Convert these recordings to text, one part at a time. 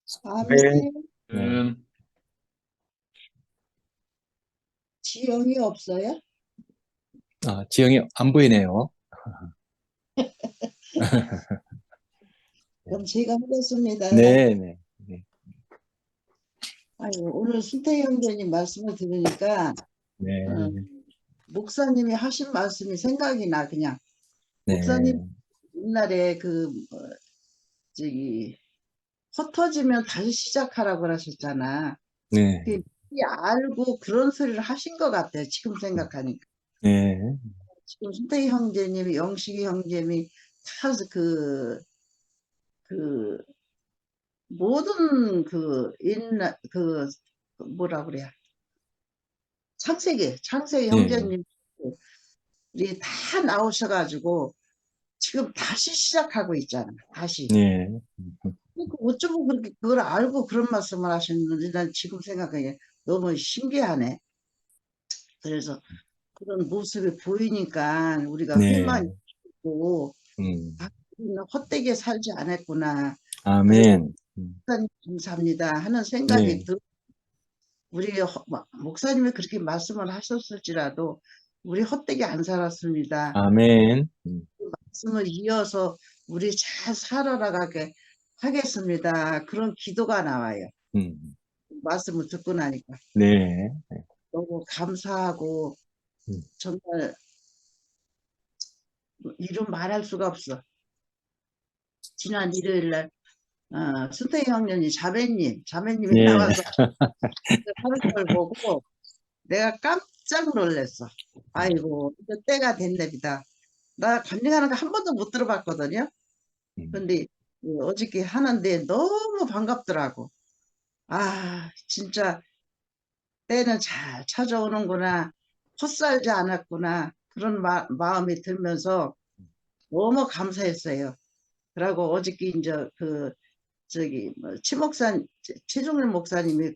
네. 안녕하세요. 네. 지영이 없어요? 지영이 안 보이네요. 그럼 제가 하겠습니다. 네, 네, 네, 아이고, 오늘 순태 형제님 말씀을 들으니까 어, 네, 목사님이 하신 말씀이 생각이 나. 그냥 목사님 네, 옛날에 저기 흩어지면 다시 시작하라고 그러셨잖아. 네, 그 미리 알고 그런 소리를 하신 것 같아요. 지금 생각하니까. 네, 지금 순태 형제님이 영식이 형제님이 다그 모든 뭐라 그래야 창세기 네, 형제님이 다 나오셔가지고 지금 다시 시작하고 있잖아. 다시. 네, 그러니까 어쩌면 그렇게 그걸 알고 그런 말씀을 하셨는지 난 지금 생각하기에 너무 신기하네. 그래서 그런 모습이 보이니까 우리가 희망이 네, 있고 음, 아, 우리는 헛되게 살지 않았구나. 그래서 아멘. 하나님 감사합니다 하는 생각이 네, 목사님이 그렇게 말씀을 하셨을지라도 우리 헛되게 안 살았습니다. 아멘. 말씀을 이어서 우리 잘 살아나가게 하겠습니다. 그런 기도가 나와요. 음, 말씀을 듣고 나니까 네, 너무 감사하고 음, 정말 이루 말할 수가 없어. 지난 일요일 날 순태 형님이 자매님이 네, 나와서 하는 걸 보고 내가 깜짝 놀랐어. 아이고 이제 때가 됐답니다. 나 간증하는 거 한 번도 못 들어봤거든요. 음, 근데 어저께 하는데 너무 반갑더라고. 아, 진짜 때는 잘 찾아오는구나. 헛살지 않았구나. 그런 마음이 들면서 너무 감사했어요. 그리고 어저께 이제 저기 최종일 목사님이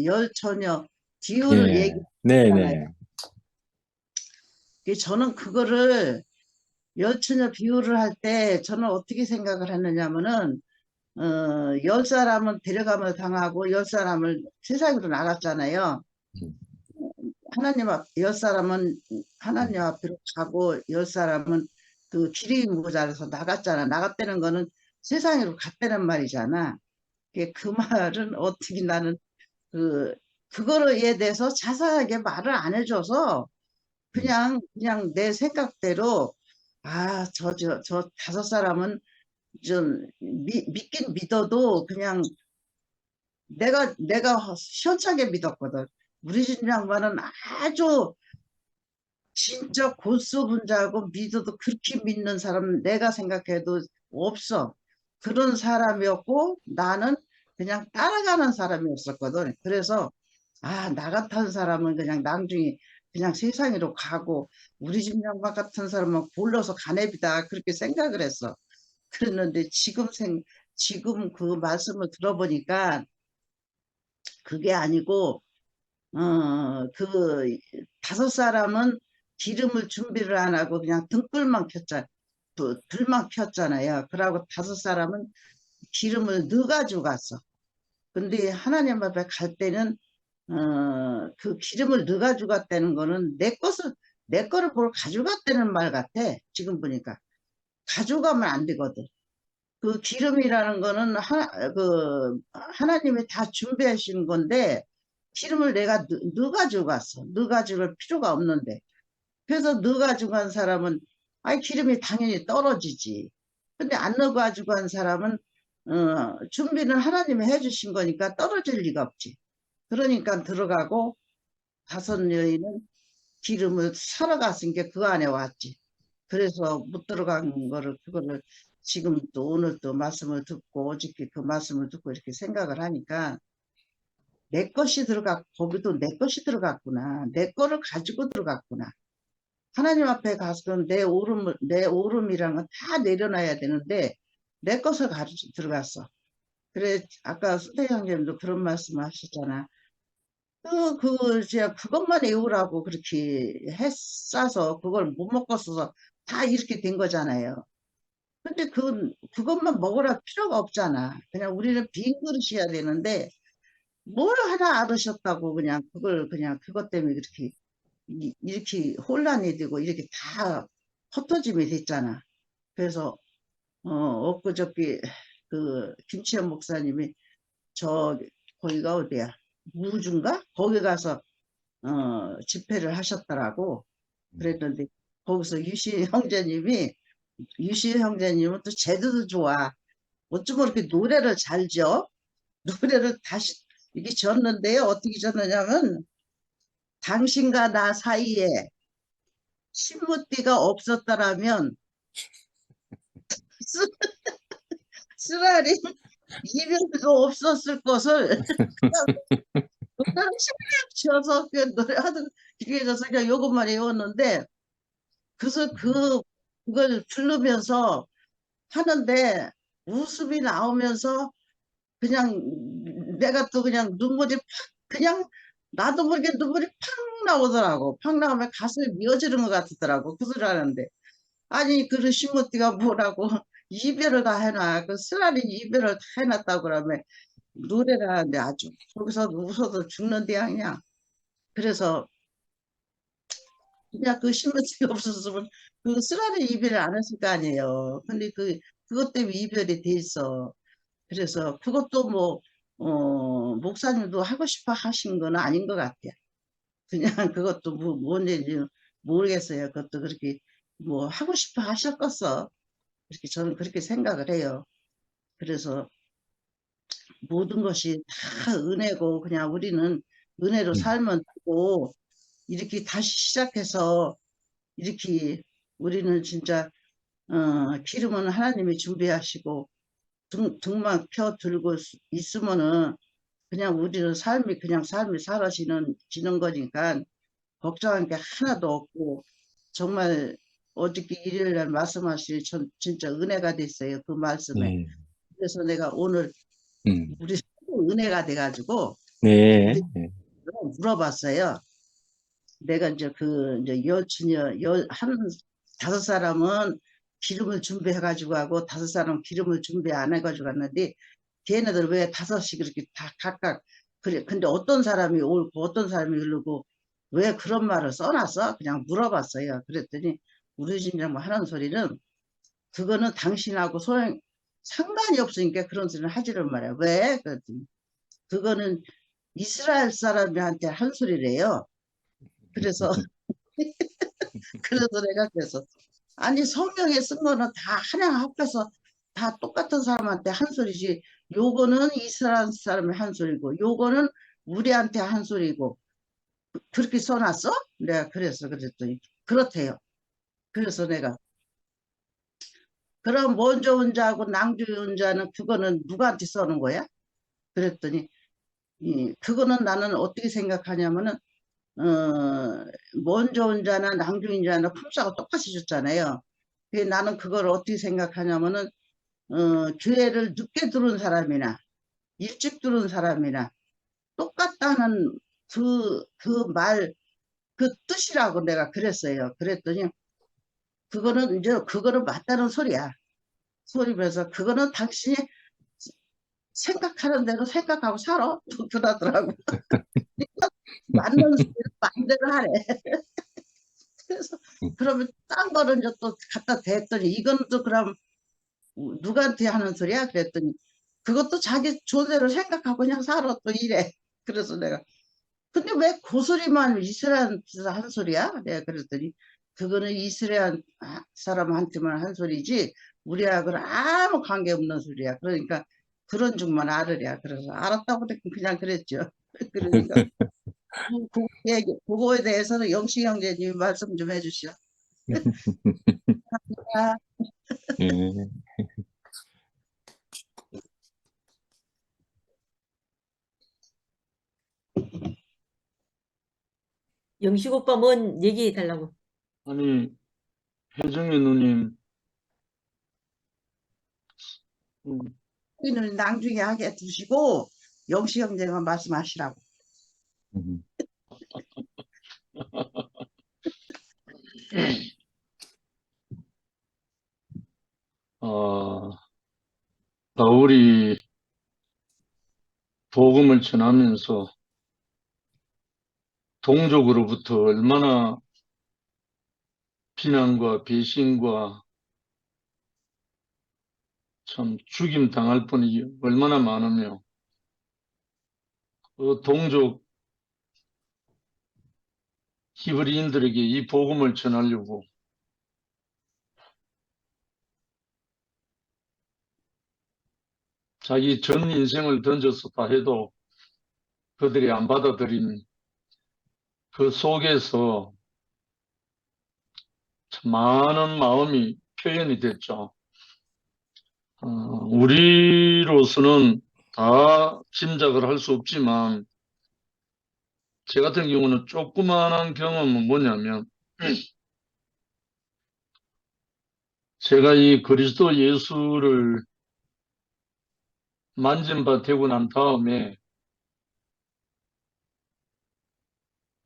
열처녀 비유를 네, 네, 얘기했잖아요. 네, 저는 그거를 열처녀 비유를 할 때 저는 어떻게 생각을 했느냐면은 열 사람은 데려감을 당하고 열 사람을 세상으로 나갔잖아요. 음, 열 사람은 음, 하나님 앞으로 가고 열 사람은 그 길이 모자라서 나갔잖아. 나갔다는 거는 세상으로 갔다는 말이잖아. 그 말은 어떻게 나는 그 그거에 대해서 자세하게 말을 안 해줘서 음, 그냥 내 생각대로 저 다섯 사람은 좀 믿긴 믿어도 그냥 내가 시원찮게 믿었거든. 우리 집 양반은 아주 진짜 고수분자고 믿어도 그렇게 믿는 사람 내가 생각해도 없어. 그런 사람이었고 나는 그냥 따라가는 사람이었었거든. 그래서 나 같은 사람은 그냥 낭중히 그냥 세상으로 가고 우리 집 양반 같은 사람은 골러서 가냅이다 그렇게 생각을 했어. 그랬는데 지금 그 말씀을 들어보니까 그게 아니고 그 다섯 사람은 기름을 준비를 안 하고 그냥 불만 폈잖아요. 그러고 다섯 사람은 기름을 넣어가지고 갔어. 근데 하나님 앞에 갈 때는 그 기름을 넣어가지고 갔다는 거는 내 거를 뭘 가져갔다는 말 같아. 지금 보니까 가져가면 안 되거든. 그 기름이라는 거는 하나님이 다 준비하신 건데 기름을 내가 넣어가지고 갔어. 넣어가지고 갈 필요가 없는데. 그래서 넣어가지고 간 사람은 기름이 당연히 떨어지지. 근데 안 넣어가지고 간 사람은 준비는 하나님이 해주신 거니까 떨어질 리가 없지. 그러니까 들어가고 다섯 여인은 기름을 사러 갔으니까 그 안에 왔지. 그래서 못 들어간 그거를 지금 또 오늘 또 말씀을 듣고 어저께 그 말씀을 듣고 이렇게 생각을 하니까 내 것이 거기도 내 것이 들어갔구나. 내 거를 가지고 들어갔구나. 하나님 앞에 가서 내 오름이란 건 다 내려놔야 되는데 내 것을 가지고 들어갔어. 그래, 아까 수대 형님도 그런 말씀 하셨잖아. 그것만 외우라고 그렇게 했어서 그걸 못 먹고 써서 다 이렇게 된 거잖아요. 근데 그것만 먹으라 필요가 없잖아. 그냥 우리는 빈 그릇이어야 되는데, 뭘 하나 알으셨다고 그냥 그걸 그냥 그것 때문에 그렇게 이렇게 혼란이 되고 이렇게 다 흩어짐이 됐잖아. 그래서 엊그저께 그 김치현 목사님이 저 거기가 어디야? 무주인가? 거기 가서 집회를 하셨더라고. 그랬는데 거기서 유시 형제님은 또 제도도 좋아. 어쩌면 이렇게 노래를 잘 져? 노래를 다시 이렇게 졌는데요. 어떻게 졌느냐면 당신과 나 사이에 신문띠가 없었더라면 쓰, 쓰라린 이별도 없었을 것을 그냥 샥 지어서 그 노래하던 길에서 그냥 요것만 외웠는데 그래서 그걸 부르면서 하는데 웃음이 나오면서 그냥 내가 또 그냥 눈물이 팍 그냥 나도 모르게 눈물이 팍 나오더라고. 팍 나오면 가슴이 미어지는 것 같더라고. 그 소리 하는데 아니 그 시모티가 뭐라고 이별을 다 해놔. 그 쓰라린 이별을 다 해놨다고 그러면 노래를 하는데 아주 거기서 웃어도 죽는 대양이야. 그래서 그냥 그 신문지가 없었으면 그 쓰라린 이별을 안 했을 거 아니에요. 근데 그것 때문에 이별이 돼 있어. 그래서 그것도 뭐, 목사님도 하고 싶어 하신 건 아닌 것 같아요. 그냥 그것도 뭔 일인지 모르겠어요. 그것도 그렇게 뭐 하고 싶어 하셨겠어. 그렇게 저는 그렇게 생각을 해요. 그래서 모든 것이 다 은혜고 그냥 우리는 은혜로 살면 되고 이렇게 다시 시작해서 이렇게 우리는 진짜 기름은 하나님이 준비하시고 등만 펴 들고 있으면은 그냥 우리는 삶이 사라지는 거니까 걱정한 게 하나도 없고 정말 어저께 일요일 날 말씀하신 전 진짜 은혜가 됐어요. 그 말씀에. 네. 그래서 내가 오늘 우리 서로 은혜가 돼가지고 네. 우리 네. 물어봤어요. 내가 이제 한 다섯 사람은 기름을 준비해가지고 하고 다섯 사람은 기름을 준비 안 해가지고 갔는데 걔네들 왜 다섯이 그렇게 다 각각 그래. 근데 어떤 사람이 옳고 어떤 사람이 흐르고 왜 그런 말을 써놨어? 그냥 물어봤어요. 그랬더니 우리 집이랑 뭐 하는 소리는 그거는 당신하고 상관이 없으니까 그런 소리를 하지를 말이야. 왜? 그랬더니 그거는 이스라엘 사람한테 한 소리래요. 그래서 그래서 내가 그래서 아니 성경에 쓴 거는 다 하나 합해서 다 똑같은 사람한테 한 소리지 요거는 이스라엘 사람의 한 소리고 요거는 우리한테 한 소리고 그렇게 써놨어? 내가 그래서 그랬더니 그렇대요. 그래서 내가 그럼 먼저 운자하고 낭주 운자는 그거는 누구한테 써는 거야? 그랬더니 그거는 나는 어떻게 생각하냐면은 먼저 운자나 낭주 운자나 품사가 똑같이 줬잖아요. 나는 그걸 어떻게 생각하냐면은 교회를 늦게 들어온 사람이나 일찍 들어온 사람이나 똑같다는 말, 그 뜻이라고 내가 그랬어요. 그랬더니 그거는 맞다는 소리야. 소리면서 그거는 당신이 생각하는 대로 생각하고 살아. 그러더라고. 맞는 소리를 마음대로 하래. 그래서 그러면 딴 거를 이제 또 갖다 댔더니 이건 또 그럼 누구한테 하는 소리야? 그랬더니 그것도 자기 존재로 생각하고 그냥 살아 또 이래. 그래서 내가 근데 왜 고소리만 이스라엘에서 한 소리야? 내가 그랬더니 그거는 이스라엘 사람한테만 한 소리지 우리하고는 아무 관계없는 소리야. 그러니까 그런 줄만 알으랴. 그래서 알았다고 그냥 그랬죠. 그러니까 그거에 대해서는 영식 형제님이 말씀 좀 해주시오. 아, 네. 영식 오빠 뭔 얘기해 달라고. 아니, 혜정이 누님, 음, 여기는 나중에 하게 두시고 영식 형제만 말씀하시라고. 음. 바울이 복음을 전하면서 동족으로부터 얼마나 비난과 배신과 참 죽임 당할 뻔이 얼마나 많으며 그 동족 히브리인들에게 이 복음을 전하려고 자기 전 인생을 던져서 다 해도 그들이 안 받아들인 그 속에서 참 많은 마음이 표현이 됐죠. 우리로서는 다 짐작을 할 수 없지만 제 같은 경우는 조그마한 경험은 뭐냐면 제가 이 그리스도 예수를 만진 바 되고 난 다음에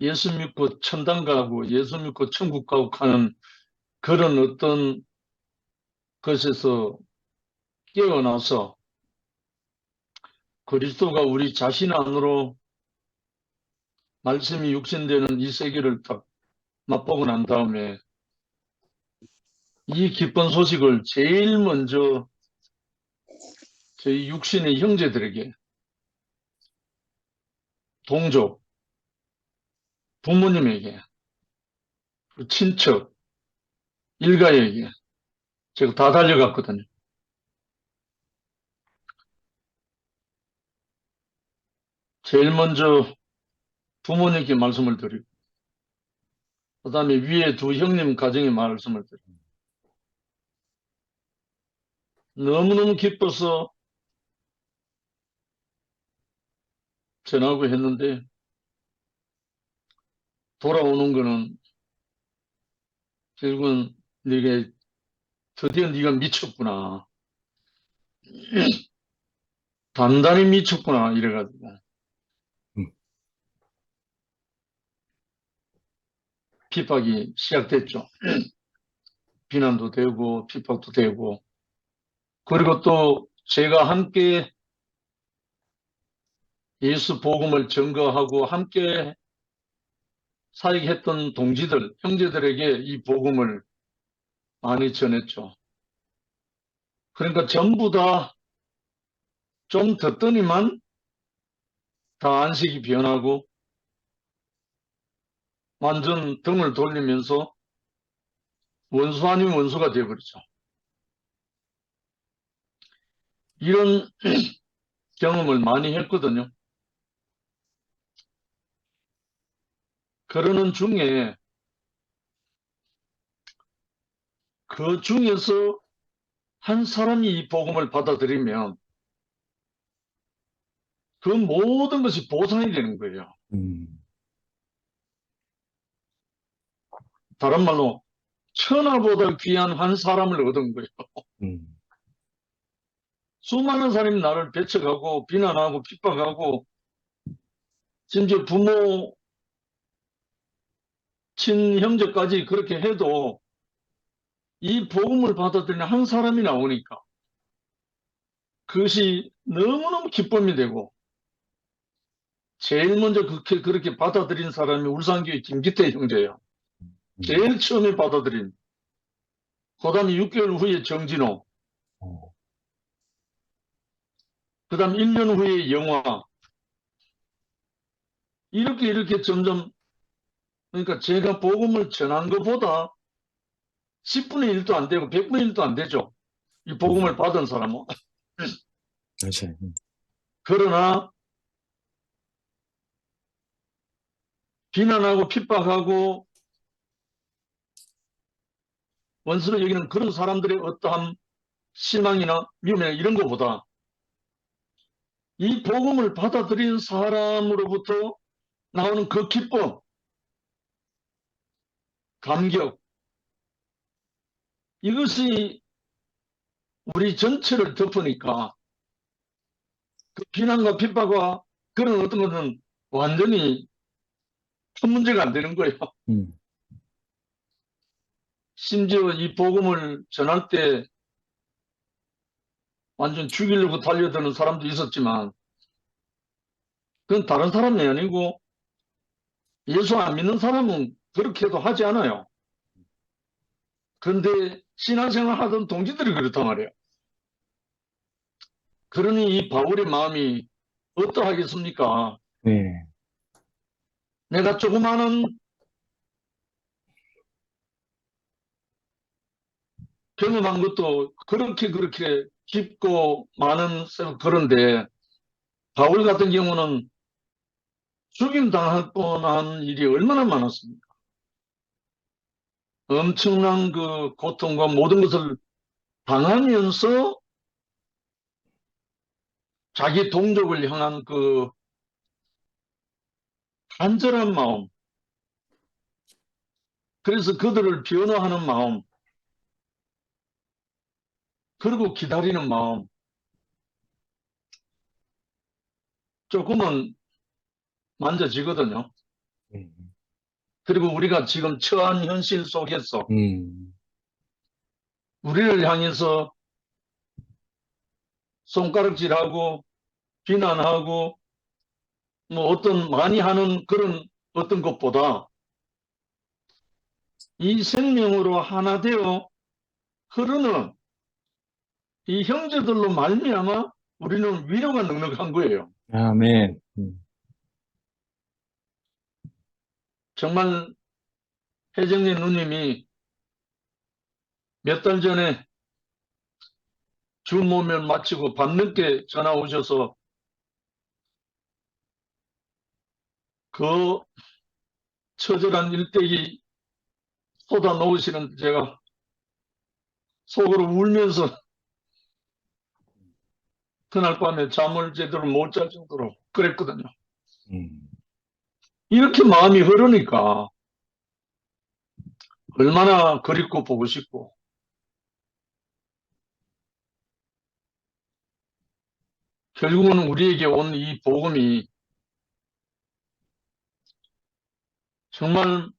예수 믿고 천당 가고 예수 믿고 천국 가고 하는 그런 어떤 것에서 깨어나서 그리스도가 우리 자신 안으로 말씀이 육신되는 이 세계를 딱 맛보고 난 다음에 이 기쁜 소식을 제일 먼저 저희 육신의 형제들에게, 동족, 부모님에게, 친척, 일가에게 제가 다 달려갔거든요. 제일 먼저 부모님께 말씀을 드리고 그 다음에 위에 두 형님 가정에 말씀을 드리고 너무너무 기뻐서 전하고 했는데 돌아오는 거는 결국은 네가 드디어 네가 미쳤구나. 단단히 미쳤구나 이래가지고 음. 핍박이 시작됐죠. 비난도 되고 핍박도 되고 그리고 또 제가 함께 예수 복음을 증거하고 함께 사역했던 동지들, 형제들에게 이 복음을 많이 전했죠. 그러니까 전부 다 좀 듣더니만 다 안식이 변하고 완전 등을 돌리면서 원수 아닌 원수가 되어버리죠. 이런 경험을 많이 했거든요. 그러는 중에 그 중에서 한 사람이 이 복음을 받아들이면 그 모든 것이 보상이 되는 거예요. 음. 다른 말로 천하보다 귀한 한 사람을 얻은 거예요. 음. 수많은 사람이 나를 배척하고 비난하고 핍박하고 심지어 부모, 친형제까지 그렇게 해도 이 복음을 받아들이는 한 사람이 나오니까 그것이 너무너무 기쁨이 되고 제일 먼저 그렇게 받아들인 사람이 울산교회 김기태 형제예요. 제일 처음에 받아들인. 그 다음에 6개월 후에 정진호. 어. 그 다음 1년 후에 영화. 이렇게 점점 그러니까 제가 복음을 전한 것보다 10분의 1도 안 되고 100분의 1도 안 되죠. 이 복음을 받은 사람은. 맞아요. 그러나 비난하고 핍박하고 원수로 여기는 그런 사람들의 어떠한 실망이나 미움이나 이런 것보다 이 복음을 받아들인 사람으로부터 나오는 그 기쁨, 감격, 이것이 우리 전체를 덮으니까 그 비난과 핍박과 그런 어떤 것은 완전히 큰 문제가 안 되는 거예요. 음. 심지어 이 복음을 전할 때 완전 죽이려고 달려드는 사람도 있었지만 그건 다른 사람이 아니고 예수 안 믿는 사람은 그렇게도 하지 않아요. 그런데 신앙생활 하던 동지들이 그렇단 말이에요. 그러니 이 바울의 마음이 어떠하겠습니까? 네. 내가 조그마한 경험한 것도 그렇게 깊고 많은 그런데 바울 같은 경우는 죽임 당할 뻔한 일이 얼마나 많았습니까? 엄청난 그 고통과 모든 것을 당하면서 자기 동족을 향한 그 간절한 마음, 그래서 그들을 변호하는 마음, 그리고 기다리는 마음, 조금은 만져지거든요. 음. 그리고 우리가 지금 처한 현실 속에서 음. 우리를 향해서 손가락질하고 비난하고 뭐 어떤 많이 하는 그런 어떤 것보다 이 생명으로 하나 되어 흐르는 이 형제들로 말미암아 우리는 위로가 넉넉한 거예요. 아멘. 정말 혜정님 누님이 몇 달 전에 주 모면 마치고 밤늦게 전화 오셔서 그 처절한 일대기 쏟아 놓으시는 제가 속으로 울면서 그날 밤에 잠을 제대로 못 잘 정도로 그랬거든요. 음. 이렇게 마음이 흐르니까 얼마나 그립고 보고 싶고 결국은 우리에게 온 이 복음이 정말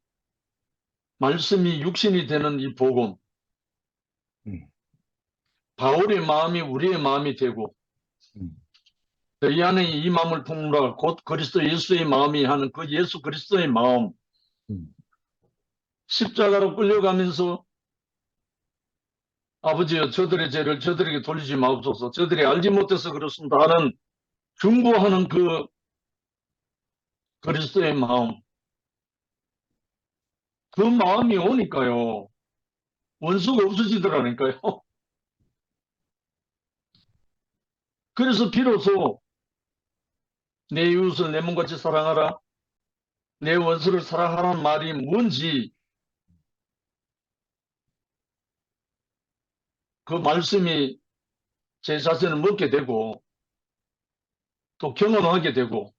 말씀이 육신이 되는 이 복음, 음. 바울의 마음이 우리의 마음이 되고 음. 이 안에 이 마음을 품으라 곧 그리스도 예수의 마음이 하는 그 예수 그리스도의 마음, 음. 십자가로 끌려가면서 아버지여 저들의 죄를 저들에게 돌리지 마옵소서, 저들이 알지 못해서 그렇습니다 하는 중보하는 그 그리스도의 마음, 그 마음이 오니까요 원수가 없어지더라니까요. 그래서 비로소 내 이웃을 내 몸같이 사랑하라, 내 원수를 사랑하라는 말이 뭔지 그 말씀이 제 자신을 먹게 되고 또 경험하게 되고,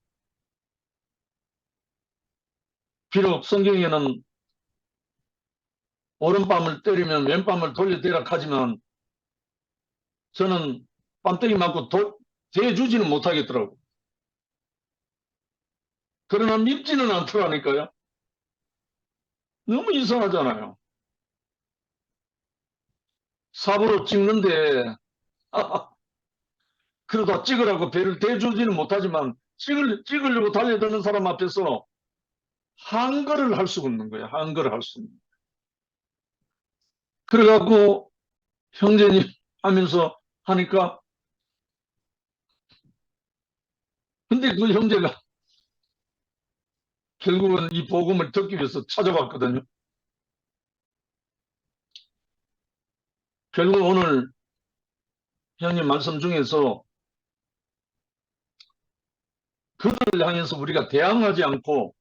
비록 성경에는 오른밤을 때리면 왼밤을 돌려대라 하지만 저는 빰때기 맞고 대주지는 못하겠더라고. 그러나 믿지는 않더라니까요. 너무 이상하잖아요. 삽으로 찍는데 그러다 찍으라고 배를 대주지는 못하지만 찍으려고 달려드는 사람 앞에서 한글을 할 수가 없는 거예요. 한글을 할 수 없는. 그래갖고 형제님 하면서 하니까, 근데 그 형제가 결국은 이 복음을 듣기 위해서 찾아왔거든요. 결국 오늘 형님 말씀 중에서 그들을 향해서 우리가 대항하지 않고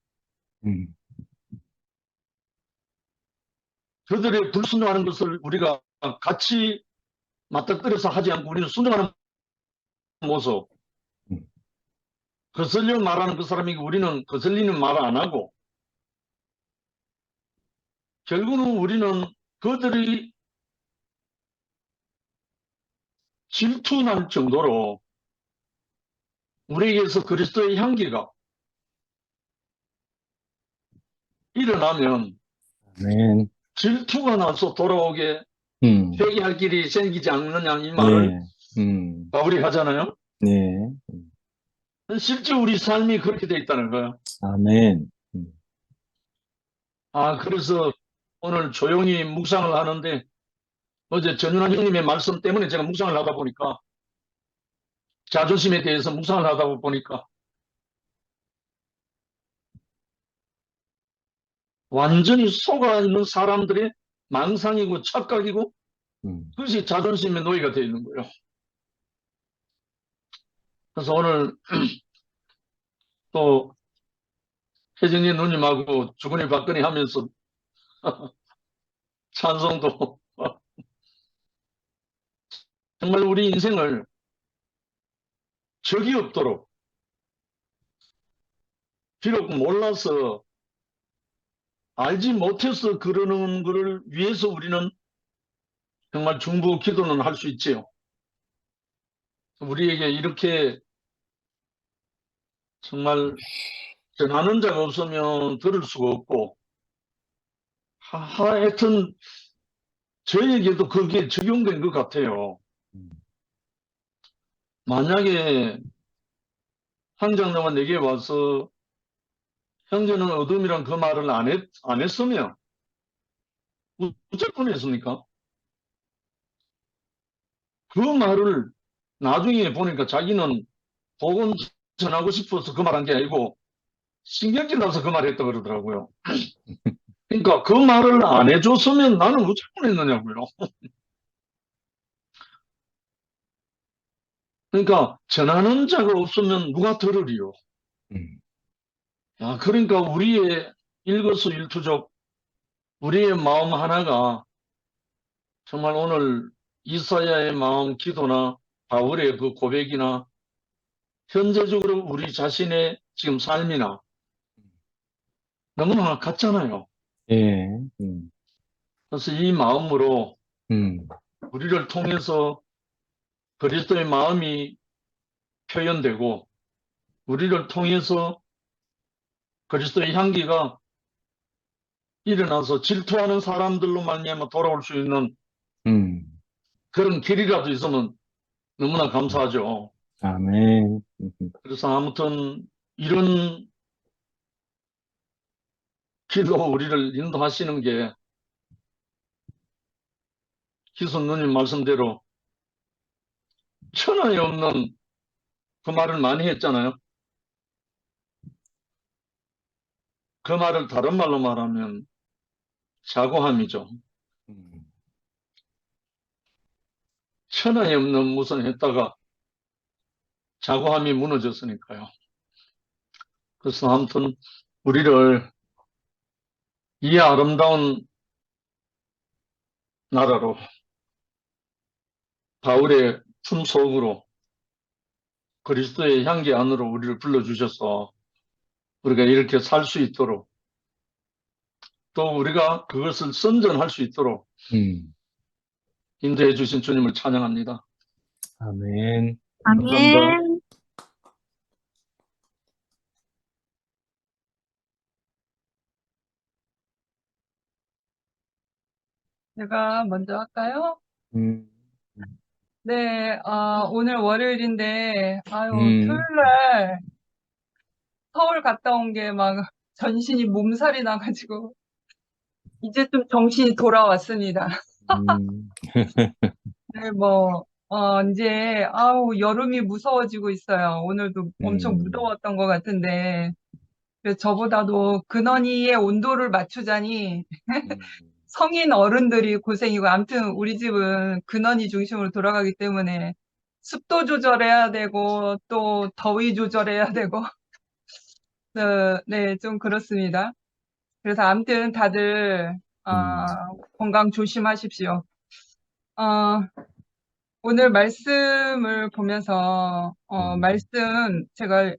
음. 그들의 불순종하는 것을 우리가 같이 맞닥뜨려서 하지 않고 우리는 순종하는 모습, 음. 거슬려 말하는 그 사람이 우리는 거슬리는 말을 안 하고, 결국은 우리는 그들이 질투날 정도로 우리에게서 그리스도의 향기가 일어나면 아멘. 질투가 나서 돌아오게 음. 회개할 길이 생기지 않느냐 이 말을 네. 바울이 하잖아요. 네. 실제 우리 삶이 그렇게 돼 있다는 거예요. 아멘. 그래서 오늘 조용히 묵상을 하는데 어제 전윤환 형님의 말씀 때문에 제가 묵상을 하다 보니까 자존심에 대해서 묵상을 하다 보니까 완전히 속아 있는 사람들의 망상이고 착각이고 그것이 자존심의 노예가 되어 있는 거예요. 그래서 오늘 또 혜정이 누님하고 주거니 받거니 하면서 찬송도 정말 우리 인생을 적이 없도록 비록 몰라서 알지 못해서 그러는 것을 위해서 우리는 정말 중보 기도는 할 수 있지요. 우리에게 이렇게 정말 전하는 자가 없으면 들을 수가 없고 하여튼 저에게도 그게 적용된 것 같아요. 만약에 황장로가 내게 와서 형제는 어둠이란 그 말을 안 했으면 어쩔 뻔했습니까? 그 말을 나중에 보니까 자기는 복음 전하고 싶어서 그 말한 게 아니고 신경질 나서 그 말 했다 그러더라고요. 그러니까 그 말을 안 해줬으면 나는 어쩔 뻔했느냐고요. 그러니까 전하는 자가 없으면 누가 들으리요. 그러니까 우리의 일거수일투족 우리의 마음 하나가 정말 오늘 이사야의 마음 기도나 바울의 그 고백이나 현재적으로 우리 자신의 지금 삶이나 너무나 같잖아요. 예. 그래서 이 마음으로 음. 우리를 통해서 그리스도의 마음이 표현되고 우리를 통해서 그리스도의 향기가 일어나서 질투하는 사람들로 말미암아 돌아올 수 있는 그런 길이라도 있으면 너무나 감사하죠. 아멘. 그래서 아무튼 이런 길로 우리를 인도하시는 게 희순 누님 말씀대로 천하에 없는 그 말을 많이 했잖아요. 그 말을 다른 말로 말하면 자고함이죠. 천하에 없는 무슨 했다가 자고함이 무너졌으니까요. 그래서 아무튼 우리를 이 아름다운 나라로 바울의 품속으로 그리스도의 향기 안으로 우리를 불러주셔서 우리가 이렇게 살 수 있도록 또 우리가 그것을 선전할 수 있도록 인도해 주신 주님을 찬양합니다. 아멘. 감사합니다. 아멘. 제가 먼저 할까요? 음. 네, 오늘 월요일인데, 음. 토요일날 서울 갔다 온 게 막 전신이 몸살이 나가지고, 이제 좀 정신이 돌아왔습니다. 네, 이제, 여름이 무서워지고 있어요. 오늘도 엄청 무더웠던 것 같은데, 그래서 저보다도 근원이의 온도를 맞추자니, 성인 어른들이 고생이고, 아무튼 우리 집은 근원이 중심으로 돌아가기 때문에 습도 조절해야 되고, 또 더위 조절해야 되고, 네, 좀 그렇습니다. 그래서 아무튼 다들, 건강 조심하십시오. 오늘 말씀을 보면서, 말씀 제가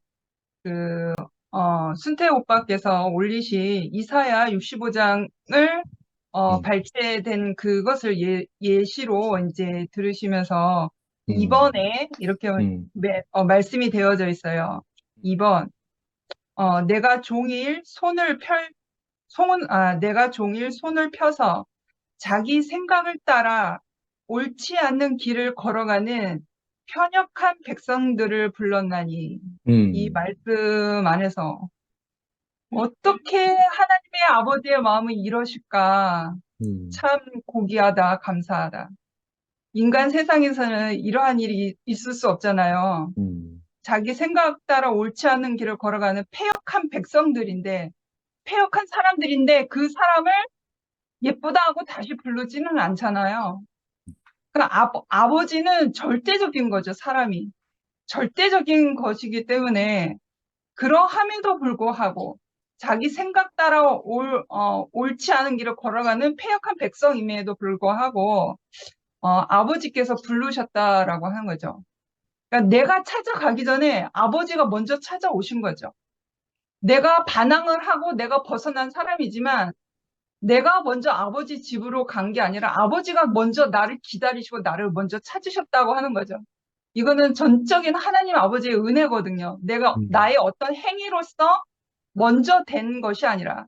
순태 오빠께서 올리신 이사야 65장을 발제된 그것을 예시로 이제 들으시면서 2번에 이렇게 말씀이 되어져 있어요. 2번. 내가 종일 내가 종일 손을 펴서 자기 생각을 따라 옳지 않는 길을 걸어가는 편역한 백성들을 불렀나니. 이 말씀 안에서 어떻게 하나님의 아버지의 마음이 이러실까? 참 고귀하다, 감사하다. 인간 세상에서는 이러한 일이 있을 수 없잖아요. 자기 생각 따라 옳지 않은 길을 걸어가는 패역한 백성들인데, 패역한 사람들인데 그 사람을 예쁘다 하고 다시 부르지는 않잖아요. 그러니까 아버지는 절대적인 거죠, 사람이. 절대적인 것이기 때문에 그러함에도 불구하고 자기 생각 따라 옳지 않은 길을 걸어가는 패역한 백성임에도 불구하고 아버지께서 부르셨다라고 하는 거죠. 그러니까 내가 찾아가기 전에 아버지가 먼저 찾아오신 거죠. 내가 반항을 하고 내가 벗어난 사람이지만 내가 먼저 아버지 집으로 간 게 아니라 아버지가 먼저 나를 기다리시고 나를 먼저 찾으셨다고 하는 거죠. 이거는 전적인 하나님 아버지의 은혜거든요. 나의 어떤 행위로서 먼저 된 것이 아니라,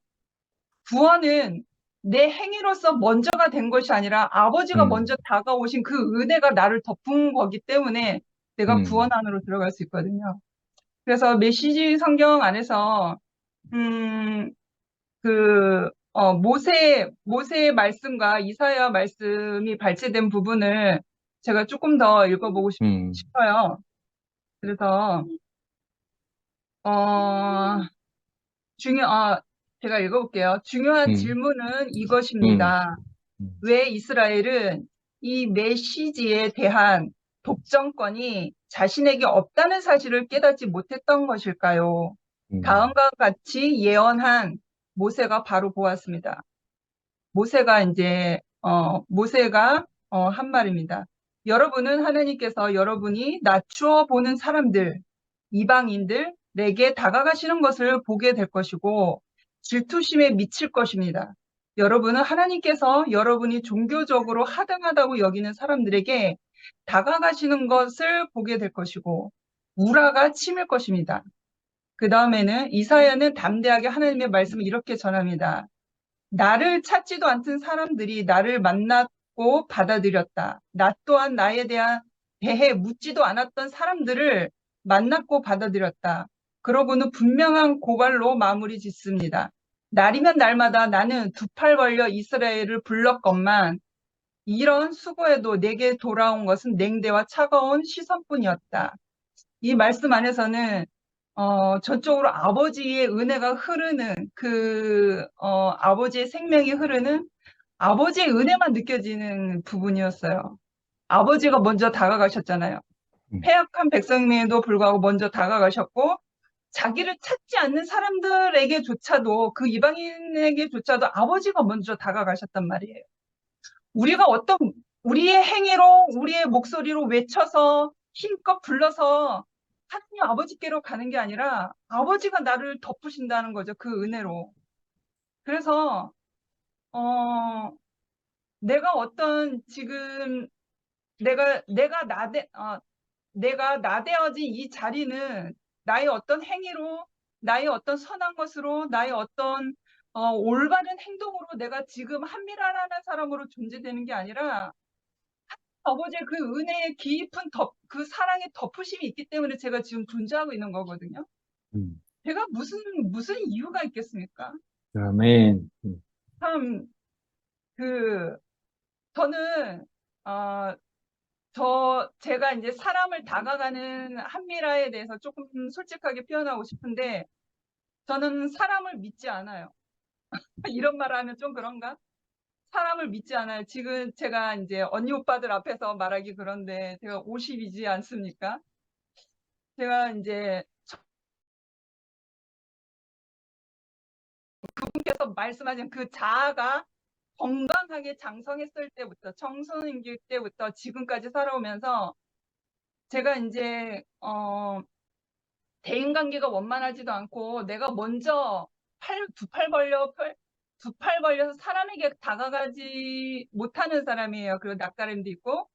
구원은 내 행위로서 먼저가 된 것이 아니라 아버지가 먼저 다가오신 그 은혜가 나를 덮은 거기 때문에 내가 구원 안으로 들어갈 수 있거든요. 그래서 메시지 성경 안에서 모세의 말씀과 이사야 말씀이 발제된 부분을 제가 조금 더 읽어보고 싶어요. 그래서 제가 읽어볼게요. 중요한 질문은 이것입니다. 왜 이스라엘은 이 메시지에 대한 독점권이 자신에게 없다는 사실을 깨닫지 못했던 것일까요? 다음과 같이 예언한 모세가 바로 보았습니다. 모세가 한 말입니다. 여러분은 하나님께서 여러분이 낮추어 보는 사람들, 이방인들에게 다가가시는 것을 보게 될 것이고 질투심에 미칠 것입니다. 여러분은 하나님께서 여러분이 종교적으로 하등하다고 여기는 사람들에게 다가가시는 것을 보게 될 것이고 우라가 치밀 것입니다. 그 다음에는 이사야는 담대하게 하나님의 말씀을 이렇게 전합니다. 나를 찾지도 않던 사람들이 나를 만났고 받아들였다. 나 또한 나에 대해 묻지도 않았던 사람들을 만났고 받아들였다. 그러고는 분명한 고발로 마무리 짓습니다. 날이면 날마다 나는 두 팔 벌려 이스라엘을 불렀건만 이런 수고에도 내게 돌아온 것은 냉대와 차가운 시선뿐이었다. 이 말씀 안에서는 전적으로 아버지의 은혜가 흐르는 아버지의 생명이 흐르는 아버지의 은혜만 느껴지는 부분이었어요. 아버지가 먼저 다가가셨잖아요. 패역한 백성임에도 불구하고 먼저 다가가셨고 자기를 찾지 않는 사람들에게조차도 그 이방인에게조차도 아버지가 먼저 다가가셨단 말이에요. 우리가 우리의 행위로 우리의 목소리로 외쳐서 힘껏 불러서 하나님 아버지께로 가는 게 아니라 아버지가 나를 덮으신다는 거죠. 그 은혜로. 그래서 내가 나대어진 이 자리는 나의 어떤 행위로, 나의 어떤 선한 것으로, 나의 어떤 올바른 행동으로 내가 지금 한미라라는 사람으로 존재되는 게 아니라 아버지의 그 은혜의 깊은 그 사랑의 덮으심이 있기 때문에 제가 지금 존재하고 있는 거거든요. 제가 무슨 이유가 있겠습니까? 아멘. 참, 저는, 제가 이제 사람을 다가가는 한미라에 대해서 조금 솔직하게 표현하고 싶은데, 저는 사람을 믿지 않아요. 이런 말 하면 좀 그런가? 사람을 믿지 않아요. 지금 제가 이제 언니 오빠들 앞에서 말하기 그런데 제가 50이지 않습니까? 제가 이제 그분께서 말씀하신 그 자아가 건강하게 장성했을 때부터 청소년기 때부터 지금까지 살아오면서 제가 이제 대인관계가 원만하지도 않고 내가 먼저 두 팔 벌려서 사람에게 다가가지 못하는 사람이에요. 그리고 낯가림도 있고.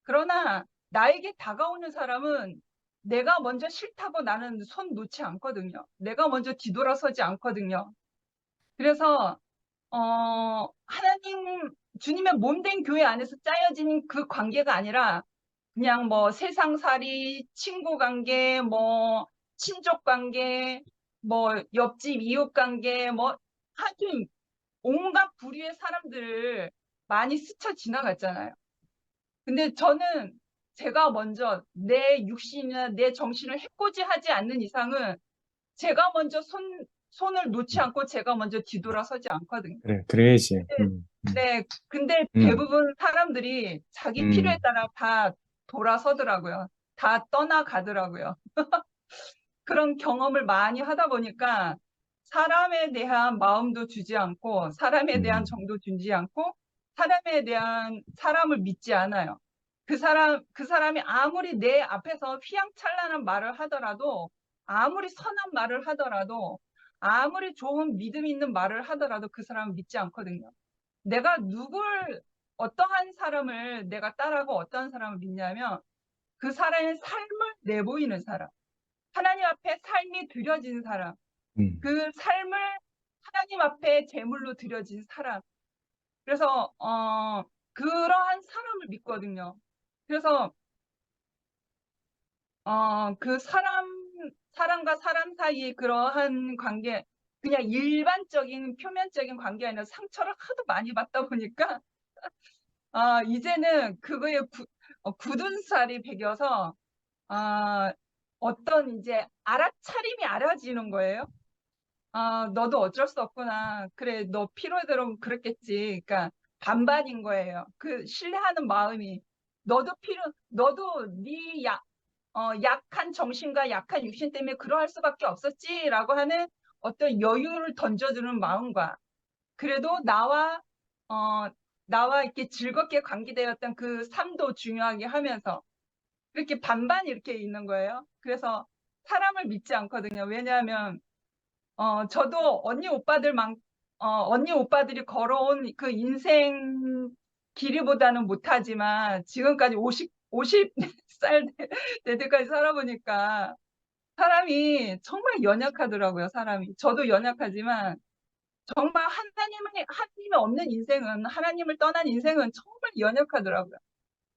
그러나 나에게 다가오는 사람은 내가 먼저 싫다고 나는 손 놓지 않거든요. 내가 먼저 뒤돌아서지 않거든요. 그래서 하나님, 주님의 몸된 교회 안에서 짜여진 그 관계가 아니라 그냥 뭐 세상살이, 친구 관계, 뭐 친족 관계, 뭐 옆집 이웃 관계, 뭐 하여튼 온갖 부류의 사람들을 많이 스쳐 지나갔잖아요. 근데 저는 제가 먼저 내 육신이나 내 정신을 해코지하지 않는 이상은 제가 먼저 손을 놓지 않고 제가 먼저 뒤돌아서지 않거든요. 그래, 그래야지. 네, 근데 음. 대부분 사람들이 자기 필요에 음. 따라 다 돌아서더라고요. 다 떠나가더라고요. 그런 경험을 많이 하다 보니까 사람에 대한 마음도 주지 않고 사람에 대한 정도 주지 않고 사람을 믿지 않아요. 그 사람이 아무리 내 앞에서 휘황찬란한 말을 하더라도 아무리 선한 말을 하더라도 아무리 좋은 믿음 있는 말을 하더라도 그 사람은 믿지 않거든요. 내가 어떠한 사람을 내가 따라하고 어떠한 사람을 믿냐면 그 사람의 삶을 내보이는 사람, 하나님 앞에 삶이 드려진 사람, 그 삶을 하나님 앞에 제물로 드려진 사람. 그래서 그러한 사람을 믿거든요. 그래서 그 사람과 사람 사이의 그러한 관계, 그냥 일반적인 표면적인 관계 아니라 상처를 하도 많이 받다 보니까 이제는 그거에 굳은 살이 배겨서 어떤 이제 알아차림이 알아지는 거예요. 너도 어쩔 수 없구나. 그래, 너 필요대로 그랬겠지. 그러니까 반반인 거예요. 그 신뢰하는 마음이 너도 네 약한 정신과 약한 육신 때문에 그러할 수밖에 없었지라고 하는 어떤 여유를 던져주는 마음과 그래도 나와 이렇게 즐겁게 관계되었던 그 삶도 중요하게 하면서 이렇게 반반 이렇게 있는 거예요. 그래서 사람을 믿지 않거든요. 왜냐하면 저도 언니 오빠들이 걸어온 그 인생 길이보다는 못하지만 지금까지 50살 될 때까지 살아보니까 사람이 정말 연약하더라고요. 사람이. 저도 연약하지만 정말 하나님이 없는 인생은, 하나님을 떠난 인생은 정말 연약하더라고요.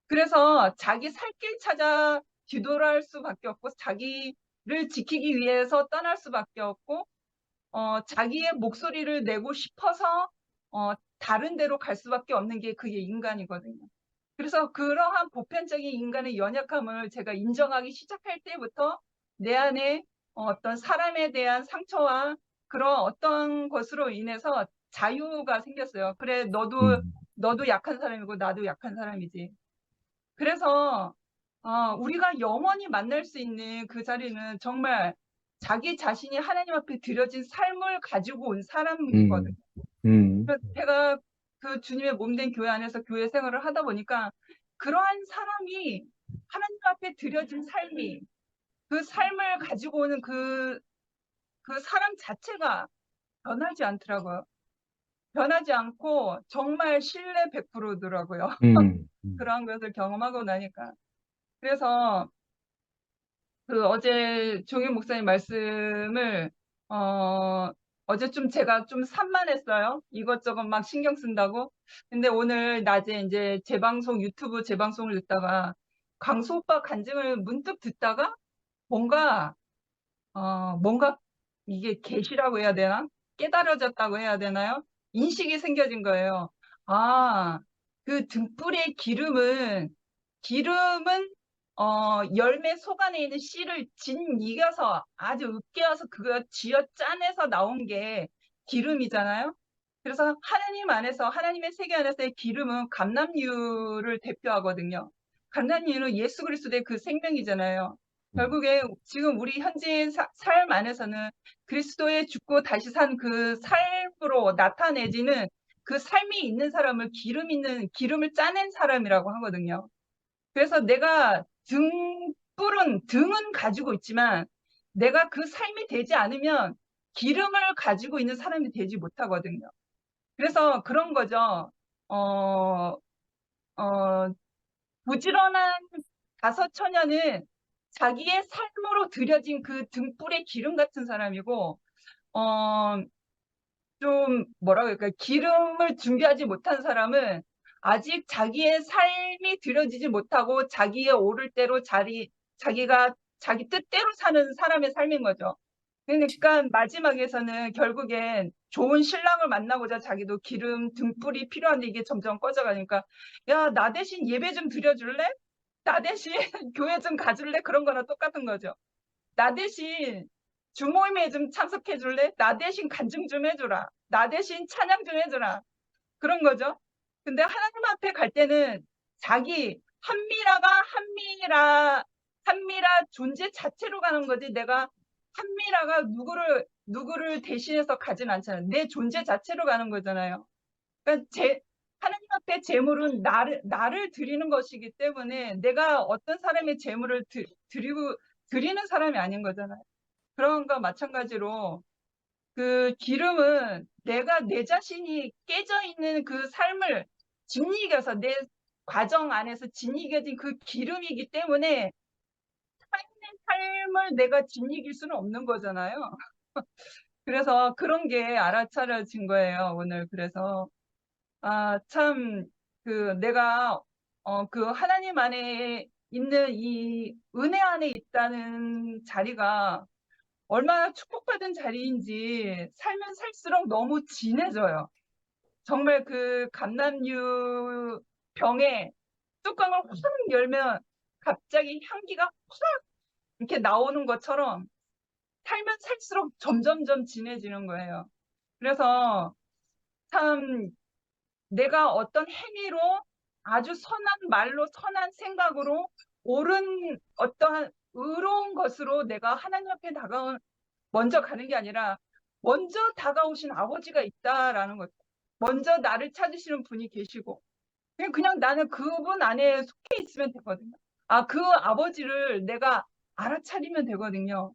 그래서 자기 살 길 찾아 뒤돌아할 수밖에 없고, 자기를 지키기 위해서 떠날 수밖에 없고, 자기의 목소리를 내고 싶어서, 다른 데로 갈 수밖에 없는 게 그게 인간이거든요. 그래서 그러한 보편적인 인간의 연약함을 제가 인정하기 시작할 때부터 내 안에 어떤 사람에 대한 상처와 그런 어떤 것으로 인해서 자유가 생겼어요. 그래, 너도 약한 사람이고 나도 약한 사람이지. 그래서 우리가 영원히 만날 수 있는 그 자리는 정말 자기 자신이 하나님 앞에 드려진 삶을 가지고 온 사람이거든요. 그래서 제가 그 주님의 몸된 교회 안에서 교회 생활을 하다 보니까 그러한 사람이 하나님 앞에 드려진 삶이 그 삶을 가지고 오는 그 사람 자체가 변하지 않더라고요. 변하지 않고 정말 신뢰 100%더라고요. 그러한 것을 경험하고 나니까. 그래서 그 어제 종일 목사님 말씀을 어제 제가 좀 산만했어요. 이것저것 막 신경 쓴다고. 근데 오늘 낮에 이제 유튜브 재방송을 듣다가 광수 오빠 간증을 문득 듣다가 뭔가 이게 계시라고 해야 되나? 깨달아졌다고 해야 되나요? 인식이 생겨진 거예요. 그 등불의 기름은 열매 속 안에 있는 씨를 이겨서 아주 으깨어서 그거 쥐어 짜내서 나온 게 기름이잖아요. 그래서 하나님의 세계 안에서의 기름은 감람유를 대표하거든요. 감람유는 예수 그리스도의 그 생명이잖아요. 결국에 지금 우리 현재 삶 안에서는 그리스도의 죽고 다시 산 그 삶으로 나타내지는 그 삶이 있는 사람을 기름을 짜낸 사람이라고 하거든요. 그래서 내가 등은 가지고 있지만 내가 그 삶이 되지 않으면 기름을 가지고 있는 사람이 되지 못하거든요. 그래서 그런 거죠. 부지런한 다섯 처녀는 자기의 삶으로 들여진 그 등불의 기름 같은 사람이고, 좀 뭐라고 할까요? 기름을 준비하지 못한 사람은 아직 자기의 삶이 드려지지 못하고 자기의 오를 대로 자기가 자기 뜻대로 사는 사람의 삶인 거죠. 그러니까 마지막에서는 결국엔 좋은 신랑을 만나고자 자기도 기름 등불이 필요한데 이게 점점 꺼져가니까 야, 나 대신 예배 좀 드려줄래? 나 대신 교회 좀 가줄래? 그런 거랑 똑같은 거죠. 나 대신 주모임에 좀 참석해 줄래? 나 대신 간증 좀 해줘라. 나 대신 찬양 좀 해줘라. 그런 거죠. 근데 하나님 앞에 갈 때는 자기 한미라 존재 자체로 가는 거지. 내가 한미라가 누구를 대신해서 가진 않잖아요. 내 존재 자체로 가는 거잖아요. 그러니까 하나님 앞에 제물은 나를 드리는 것이기 때문에 내가 어떤 사람의 제물을 드리는 사람이 아닌 거잖아요. 그런 거 마찬가지로 그 기름은 내가 내 자신이 깨져 있는 그 삶을 짓이겨서 내 과정 안에서 짓이겨진 그 기름이기 때문에 살아있는 삶을 내가 짓이길 수는 없는 거잖아요. 그래서 그런 게 알아차려진 거예요, 오늘. 그래서 참 내가 그 하나님 안에 있는 이 은혜 안에 있다는 자리가 얼마나 축복받은 자리인지 살면 살수록 너무 진해져요. 정말 그 감람류 병에 뚜껑을 확 열면 갑자기 향기가 확 이렇게 나오는 것처럼 살면 살수록 점점점 진해지는 거예요. 그래서 참 내가 어떤 행위로 아주 선한 말로 선한 생각으로 옳은 어떠한 의로운 것으로 내가 하나님 앞에 먼저 가는 게 아니라 먼저 다가오신 아버지가 있다라는 거죠. 먼저 나를 찾으시는 분이 계시고 그냥 나는 그분 안에 속해 있으면 되거든요. 그 아버지를 내가 알아차리면 되거든요.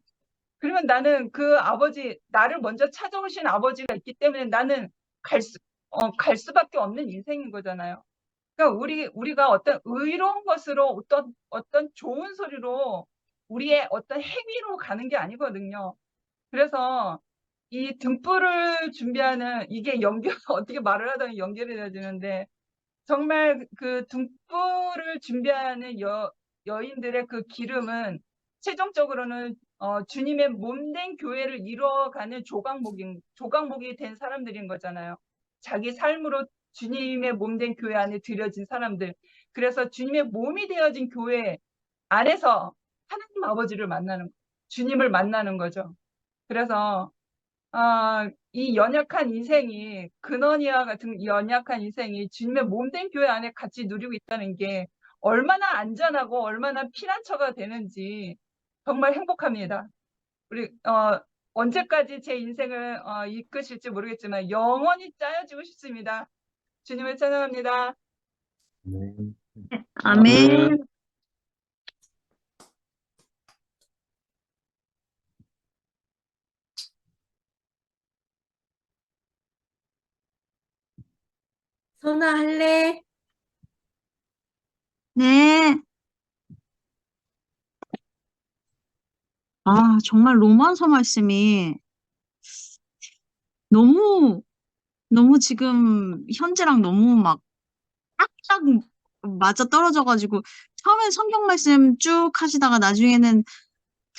그러면 나는 그 아버지, 나를 먼저 찾아오신 아버지가 있기 때문에 나는 갈 수밖에 없는 인생인 거잖아요. 그러니까 우리가 어떤 의로운 것으로 어떤 좋은 소리로 우리의 어떤 행위로 가는 게 아니거든요. 그래서 이 등불을 준비하는 이게 어떻게 말을 하다 연결이 되어지는데 정말 그 등불을 준비하는 여인들의 그 기름은 최종적으로는 주님의 몸된 교회를 이루어가는 조각목이 된 사람들인 거잖아요. 자기 삶으로 주님의 몸된 교회 안에 들여진 사람들. 그래서 주님의 몸이 되어진 교회 안에서 하나님 아버지를 주님을 만나는 거죠. 그래서 이 연약한 인생이 근원이와 같은 연약한 인생이 주님의 몸된 교회 안에 같이 누리고 있다는 게 얼마나 안전하고 얼마나 피난처가 되는지 정말 행복합니다. 우리 언제까지 제 인생을 이끄실지 모르겠지만 영원히 짜여지고 싶습니다. 주님을 찬양합니다. 아멘. 아멘. 선아 할래? 네. 정말 로마서 말씀이 너무 지금 현재랑 너무 막 딱딱 맞아 떨어져가지고 처음엔 성경 말씀 쭉 하시다가 나중에는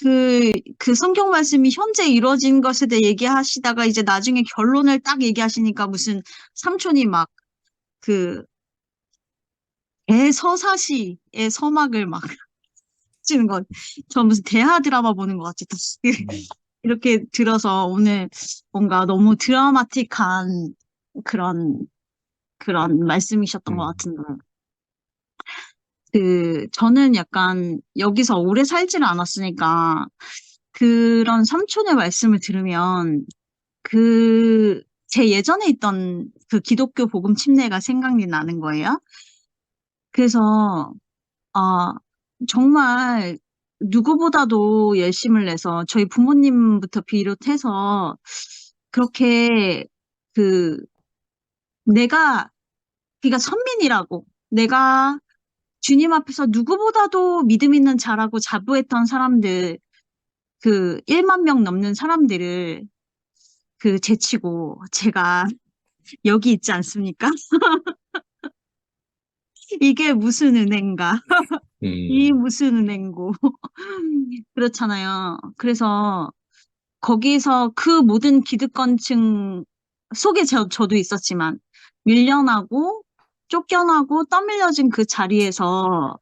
그 성경 말씀이 현재 이루어진 것에 대해 얘기하시다가 이제 나중에 결론을 딱 얘기하시니까 무슨 삼촌이 막 서사시의 서막을 막 치는 거, 저 무슨 대하 드라마 보는 것 같이 이렇게 들어서 오늘 뭔가 너무 드라마틱한 그런 말씀이셨던 것 같은데, 저는 약간 여기서 오래 살지를 않았으니까 그런 삼촌의 말씀을 들으면 제 예전에 있던 그 기독교 복음 침례가 생각이 나는 거예요. 그래서 정말 누구보다도 열심을 내서 저희 부모님부터 비롯해서 그렇게 그러니까 선민이라고 내가 주님 앞에서 누구보다도 믿음 있는 자라고 자부했던 사람들 1만 명 넘는 사람들을 제치고 제가 여기 있지 않습니까? 이게 무슨 은행가? 이 음, 무슨 은행고? 그렇잖아요. 그래서 거기서 그 모든 기득권층 속에 저도 있었지만 밀려나고 쫓겨나고 떠밀려진 그 자리에서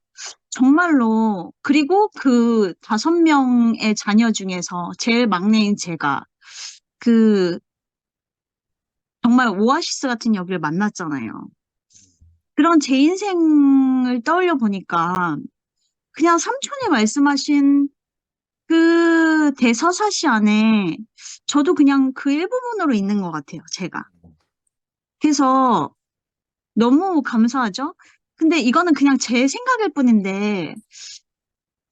정말로 그리고 그 5명의 자녀 중에서 제일 막내인 제가 그 정말 오아시스 같은 여기를 만났잖아요. 그런 제 인생을 떠올려 보니까 그냥 삼촌이 말씀하신 그 대서사시 안에 저도 그냥 그 일부분으로 있는 것 같아요, 제가. 그래서 너무 감사하죠? 근데 이거는 그냥 제 생각일 뿐인데,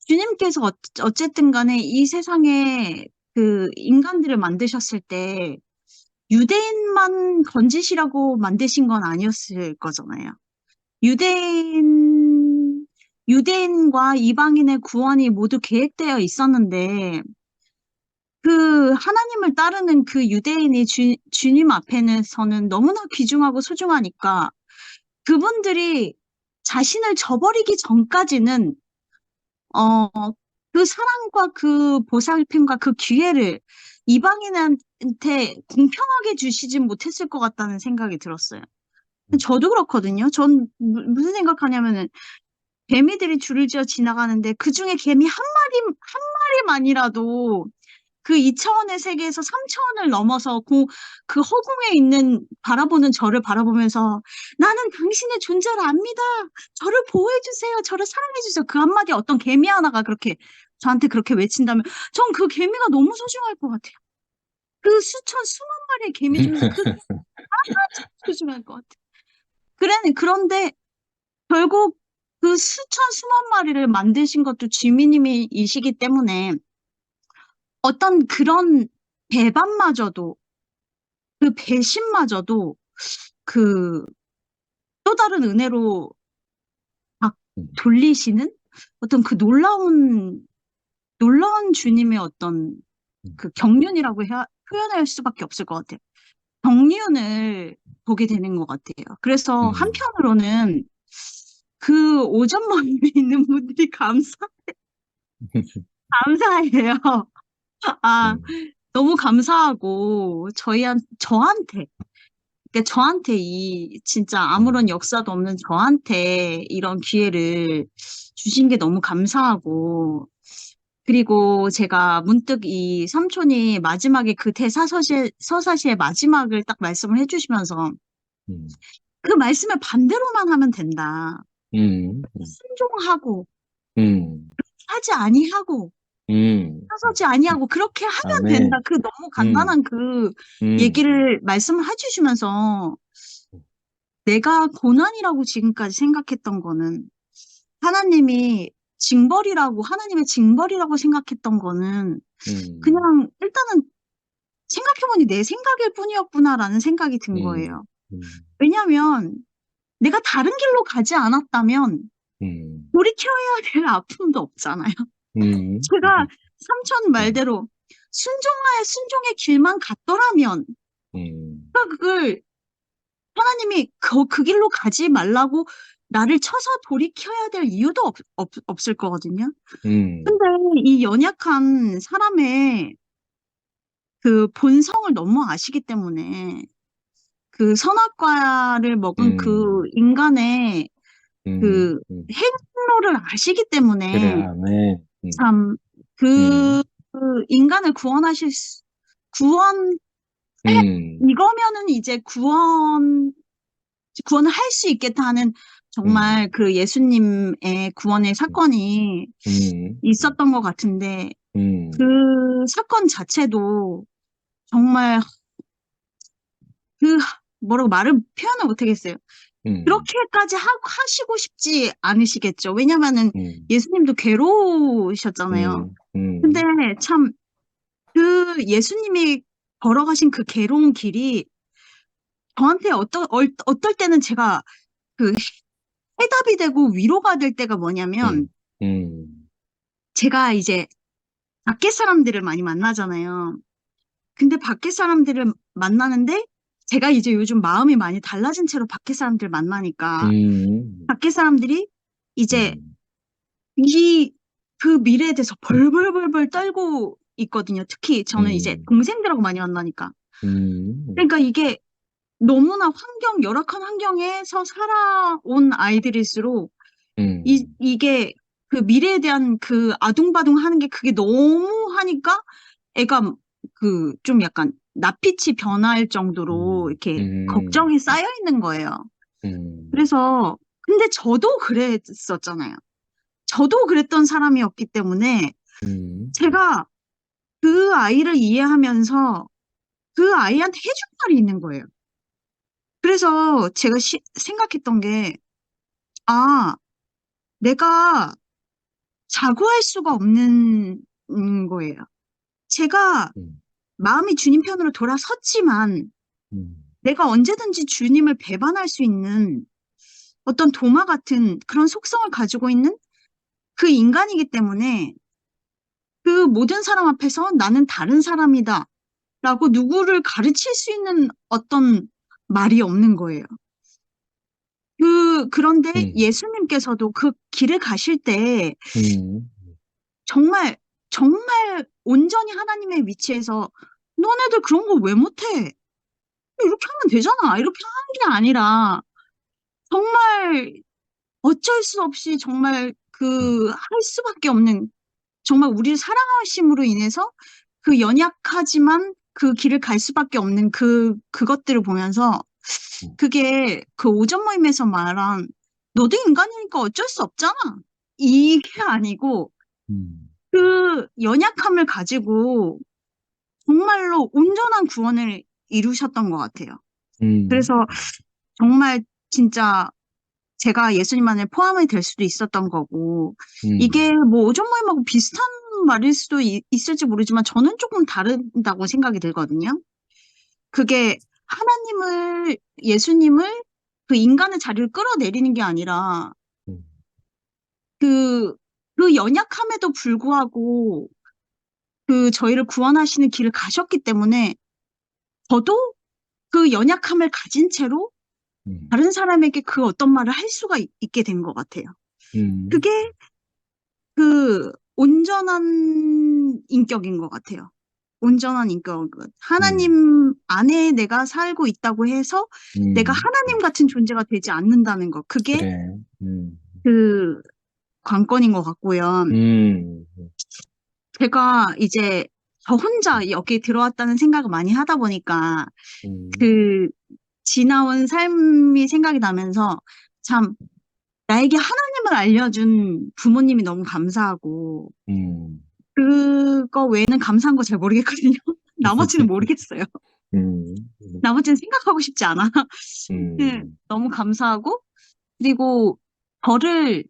주님께서 어쨌든 간에 이 세상에 그 인간들을 만드셨을 때 유대인만 건지시라고 만드신 건 아니었을 거잖아요. 유대인과 이방인의 구원이 모두 계획되어 있었는데, 그 하나님을 따르는 그 유대인이 주님 앞에서는 너무나 귀중하고 소중하니까 그분들이 자신을 저버리기 전까지는 그 사랑과 그 보살핌과 그 기회를 이방인한테 공평하게 주시진 못했을 것 같다는 생각이 들었어요. 저도 그렇거든요. 전 무슨 생각하냐면은 개미들이 줄을 지어 지나가는데 그 중에 개미 한 마리만이라도 그 2차원의 세계에서 3차원을 넘어서 그 허공에 있는 바라보는 저를 바라보면서 나는 당신의 존재를 압니다. 저를 보호해주세요. 저를 사랑해주세요. 그 한마디 어떤 개미 하나가 그렇게 저한테 그렇게 외친다면 전 그 개미가 너무 소중할 것 같아요. 그 수만 마리의 개미 중에서 그 하나가 참 소중할 것 같아요. 그런데 결국 그 수만 마리를 만드신 것도 주님이시기 때문에 어떤 그런 배반마저도, 그 배신마저도 그 또 다른 은혜로 막 돌리시는 어떤 그 놀라운 주님의 어떤 그 경륜이라고 표현할 수밖에 없을 것 같아요. 경륜을 보게 되는 것 같아요. 그래서 한편으로는 그 오전머리에 있는 분들이 감사해요. 아, 너무 감사하고 저한테 그러니까 저한테 진짜 아무런 역사도 없는 저한테 이런 기회를 주신 게 너무 감사하고 그리고 제가 문득 이 삼촌이 마지막에 그 서사시의 마지막을 딱 말씀을 해주시면서 음, 그 말씀을 반대로만 하면 된다. 음, 순종하고 음, 하지 아니하고 나서지 아니하고 그렇게 하면 된다. 아멘. 그 너무 간단한 그 음, 얘기를 말씀을 해주시면서 내가 고난이라고 지금까지 생각했던 거는 하나님의 징벌이라고 생각했던 거는 음, 그냥 일단은 생각해보니 내 생각일 뿐이었구나라는 생각이 든 음, 거예요. 음, 왜냐면 내가 다른 길로 가지 않았다면 음, 돌이켜야 될 아픔도 없잖아요. 음, 제가 삼촌 말대로 순종의 길만 갔더라면 제가 그걸 하나님이 그 길로 가지 말라고 나를 쳐서 돌이켜야 될 이유도 없을 거거든요. 근데 이 연약한 사람의 그 본성을 너무 아시기 때문에 그 선악과를 먹은 그 인간의 그 행로를 아시기 그래, 때문에 아멘. 참 음, 그 인간을 구원 음, 이거면은 이제 구원을 할 수 있겠다 하는 정말 그 예수님의 구원의 사건이 있었던 것 같은데 그 사건 자체도 정말 그 뭐라고 표현을 못 하겠어요. 그렇게까지 하시고 싶지 않으시겠죠. 왜냐면은 예수님도 괴로우셨잖아요. 근데 참 그 예수님이 걸어가신 그 괴로운 길이 저한테 어떨 때는 제가 그 해답이 되고 위로가 될 때가 뭐냐면 제가 이제 밖에 사람들을 많이 만나잖아요. 근데 밖에 사람들을 만나는데 제가 이제 요즘 마음이 많이 달라진 채로 밖에 사람들 만나니까 밖에 사람들이 이제 그 미래에 대해서 벌벌벌벌 떨고 있거든요. 특히 저는 이제 동생들하고 많이 만나니까. 그러니까 이게 너무나 열악한 환경에서 살아온 아이들일수록 이게 그 미래에 대한 그 아둥바둥 하는 게 그게 너무 하니까 애가 그 좀 약간 낯빛이 변할 정도로 이렇게 걱정이 쌓여 있는 거예요. 그래서 근데 저도 그랬었잖아요. 저도 그랬던 사람이었기 때문에 제가 그 아이를 이해하면서 그 아이한테 해줄 말이 있는 거예요. 그래서 제가 생각했던 게, 아, 내가 자고할 수가 없는 거예요. 제가 마음이 주님 편으로 돌아섰지만 내가 언제든지 주님을 배반할 수 있는 어떤 도마 같은 그런 속성을 가지고 있는 그 인간이기 때문에 그 모든 사람 앞에서 나는 다른 사람이다 라고 누구를 가르칠 수 있는 어떤 말이 없는 거예요. 그런데 예수님께서도 그 길을 가실 때 정말 온전히 하나님의 위치에서 너네들 그런 거 왜 못해? 이렇게 하면 되잖아. 이렇게 하는 게 아니라 정말 어쩔 수 없이 정말 할 수밖에 없는 정말 우리를 사랑하심으로 인해서 그 연약하지만 그 길을 갈 수밖에 없는 그것들을 보면서 그게 그 오전 모임에서 말한 너도 인간이니까 어쩔 수 없잖아. 이게 아니고 그 연약함을 가지고 정말로 온전한 구원을 이루셨던 것 같아요. 그래서 정말 진짜 제가 예수님 안에 포함이 될 수도 있었던 거고 이게 뭐 오전 모임하고 비슷한 말일 수도 있을지 모르지만 저는 조금 다르다고 생각이 들거든요. 그게 예수님을 그 인간의 자리를 끌어내리는 게 아니라 그 연약함에도 불구하고 저희를 구원하시는 길을 가셨기 때문에 저도 그 연약함을 가진 채로 다른 사람에게 그 어떤 말을 할 수가 있게 된 것 같아요. 그게 그 온전한 인격인 것 같아요. 온전한 인격. 하나님 안에 내가 살고 있다고 해서 내가 하나님 같은 존재가 되지 않는다는 것. 그게 그래. 그 관건인 것 같고요. 제가 이제 저 혼자 여기 들어왔다는 생각을 많이 하다 보니까 그 지나온 삶이 생각이 나면서 참 나에게 하나님을 알려준 부모님이 너무 감사하고 그거 외에는 감사한 거 잘 모르겠거든요. 나머지는 모르겠어요. 나머지는 생각하고 싶지 않아. 네, 너무 감사하고 그리고 저를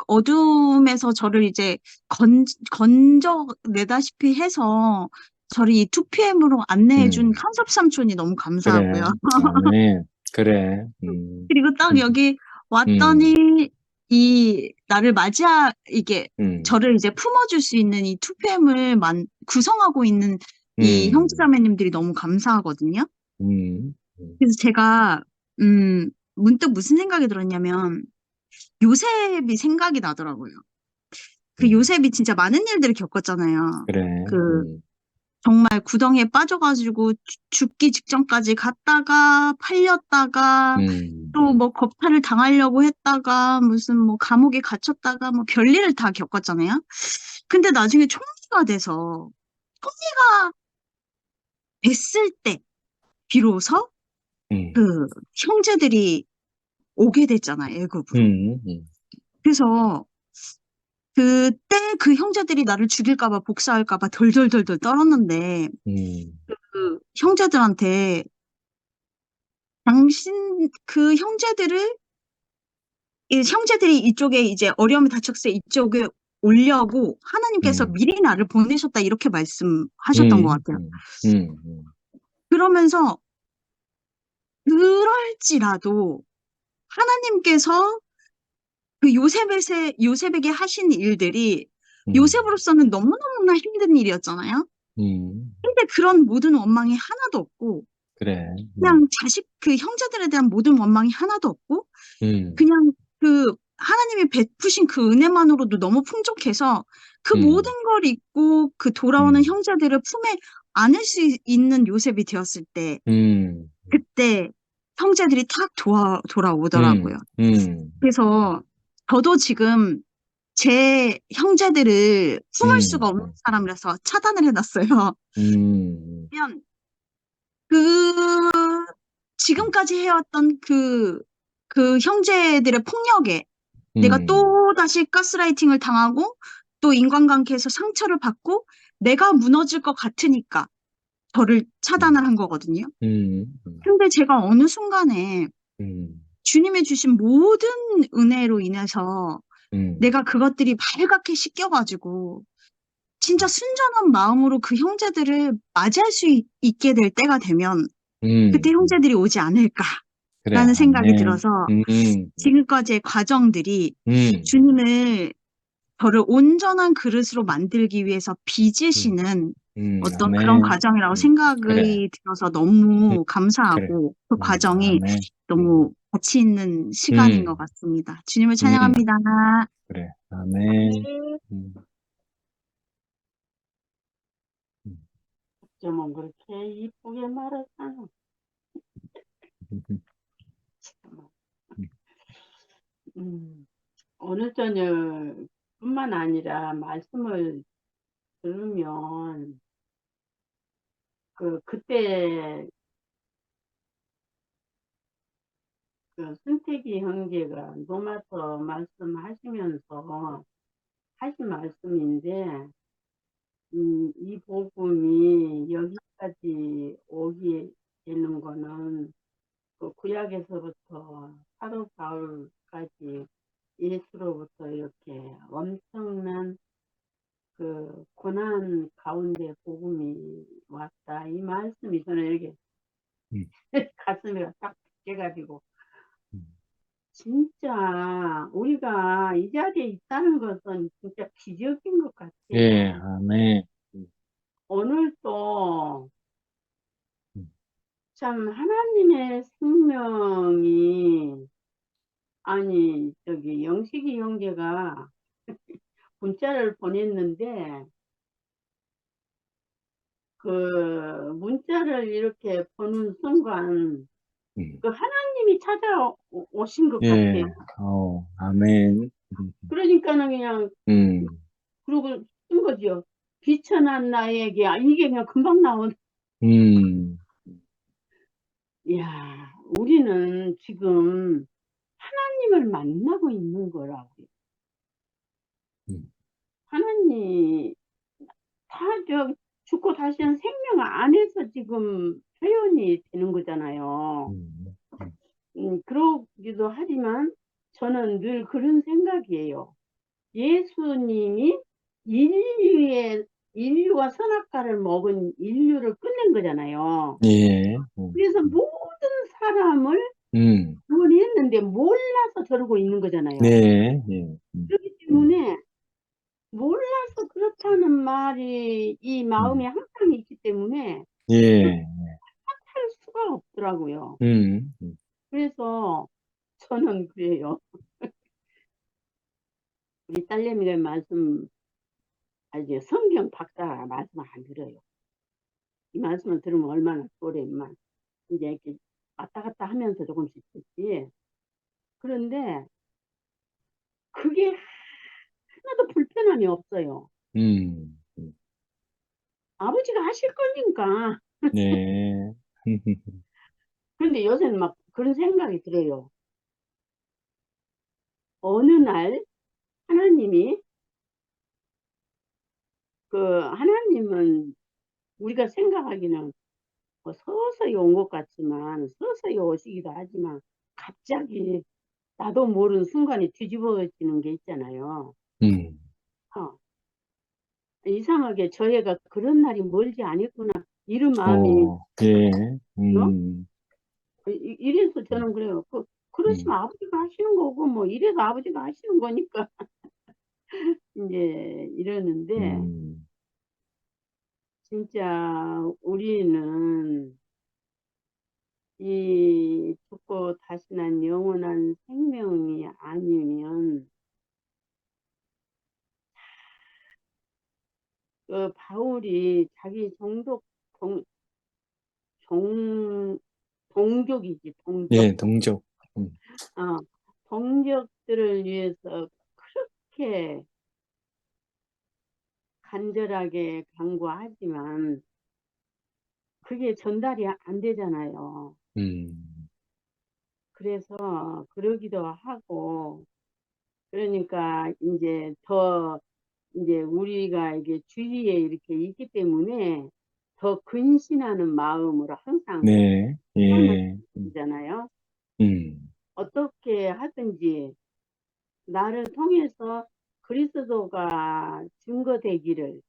어둠에서 저를 이제 건져내다시피 해서 저를 이 2PM으로 안내해준 칸섭 삼촌이 너무 감사하고요. 아멘. 그래. 그리고 딱 여기 왔더니 나를 이게 저를 이제 품어줄 수 있는 이 2PM을 구성하고 있는 이 형제자매님들이 너무 감사하거든요. 그래서 제가 문득 무슨 생각이 들었냐면 요셉이 생각이 나더라고요. 그 요셉이 진짜 많은 일들을 겪었잖아요. 그래. 정말 구덩이에 빠져가지고 죽기 직전까지 갔다가 팔렸다가 또 뭐 겁탈을 당하려고 했다가 무슨 뭐 감옥에 gat혔다가 뭐 별일을 다 겪었잖아요. 근데 나중에 총리가 됐을 때 비로소 그 형제들이 오게 됐잖아요, 애굽으로. 그래서 그때 그 형제들이 나를 죽일까봐 복사할까봐 덜덜덜덜 떨었는데 그 형제들한테 형제들이 이쪽에 이제 어려움이 닥쳤을 때 이쪽에 오려고 하나님께서 미리 나를 보내셨다 이렇게 말씀하셨던 것 같아요. 그러면서 그럴지라도 하나님께서 그 요셉에게 하신 일들이 요셉으로서는 너무너무나 힘든 일이었잖아요. 근데 그런 모든 원망이 하나도 없고, 그래. 그냥 그 형제들에 대한 모든 원망이 하나도 없고, 음, 그냥 하나님이 베푸신 그 은혜만으로도 너무 풍족해서 그 모든 걸 잊고 그 돌아오는 형제들을 품에 안을 수 있는 요셉이 되었을 때, 그때 형제들이 탁 돌아오더라고요. 그래서 저도 지금 제 형제들을 품을 수가 없는 사람이라서 차단을 해놨어요. 그러면 지금까지 해왔던 그 형제들의 폭력에 내가 또다시 가스라이팅을 당하고 또 인간관계에서 상처를 받고 내가 무너질 것 같으니까 저를 차단을 한 거거든요. 근데 제가 어느 순간에 주님이 주신 모든 은혜로 인해서 내가 그것들이 발갛게 씻겨가지고 진짜 순전한 마음으로 그 형제들을 맞이할 수 있게 될 때가 되면 그때 형제들이 오지 않을까라는 그래. 생각이 아멘. 들어서 지금까지의 과정들이 저를 온전한 그릇으로 만들기 위해서 빚으시는 어떤 그런 아멘. 과정이라고 그래. 생각이 들어서 너무 감사하고 그 그래. 과정이 아멘. 너무 가치 있는 시간인 것 같습니다. 주님을 찬양합니다. 그래. 아멘. 어쩌면 그렇게 이쁘게 말했잖아. 오늘 저녁뿐만 아니라 말씀을 들으면 그때 순택이 형제가 노마서 말씀하시면서 하신 말씀인데 이 복음이 여기까지 오게 되는 거는 그 구약에서부터 사도 바울까지 예수로부터 이렇게 엄청난 그 고난 가운데 복음이 왔다. 이 말씀이 저는 이렇게 가슴에 딱 깨가지고 진짜 우리가 이 자리에 있다는 것은 진짜 기적인 것 같아요. 예, 아멘. 오늘도 참 하나님의 생명이 아니 영식이 형제가 문자를 보냈는데 그 문자를 이렇게 보는 순간 그 하나님이 찾아오신 것 예, 같아요. 아멘. 그러니까는 그냥 그러고 쓴 거죠. 비천한 나에게 이게 그냥 금방 나온. 이야, 우리는 지금 하나님을 만나고 있는 거라고요. 하나님 다 죽고 다시는 생명 안에서 지금 표현이 되는 거잖아요. 그러기도 하지만 저는 늘 그런 생각이에요. 예수님이 인류와 선악과를 먹은 인류를 끝낸 거잖아요. 예. 그래서 모든 사람을 구원했는데 몰라서 저러고 있는 거잖아요. 네, 예. 그렇기 때문에 몰라서 그렇다는 말이 이 마음에 항상 있기 때문에 예. 할 수가 없더라고요. 음. 그래서 저는 그래요. 우리 딸내미가 이제 성경 박사 말씀 안 들어요. 이 말씀을 들으면 얼마나 오랜만 이제 이렇게 왔다 갔다 하면서 조금씩 듣지. 그런데 그게 하나도 불편함이 없어요. 아버지가 하실 거니까. 네. 그런데 요새는 막 그런 생각이 들어요. 어느 날 하나님은 우리가 생각하기는 서서히 온 것 같지만 서서히 오시기도 하지만 갑자기 나도 모르는 순간에 뒤집어지는 게 있잖아요. 이상하게 저희가 그런 날이 멀지 않았구나 이런 마음이 예. 이래서 저는 그래요. 그러시면 아버지가 하시는 거고 뭐 이래서 아버지가 하시는 거니까 이제 이러는데 진짜 우리는 이 죽고 다시 난 영원한 생명이 아니면 그 바울이 자기 동족이지, 동족. 예, 동족. 어, 동족들을 위해서 그렇게 간절하게 간구하지만 그게 전달이 안 되잖아요. 그래서 그러기도 하고, 그러니까 이제 우리가 이게 주위에 이렇게 있기 때문에 더 근신하는 마음으로 항상 네, 삶을 예, 살잖아요. 음, 어떻게 하든지 나를 통해서 그리스도가 증거되기를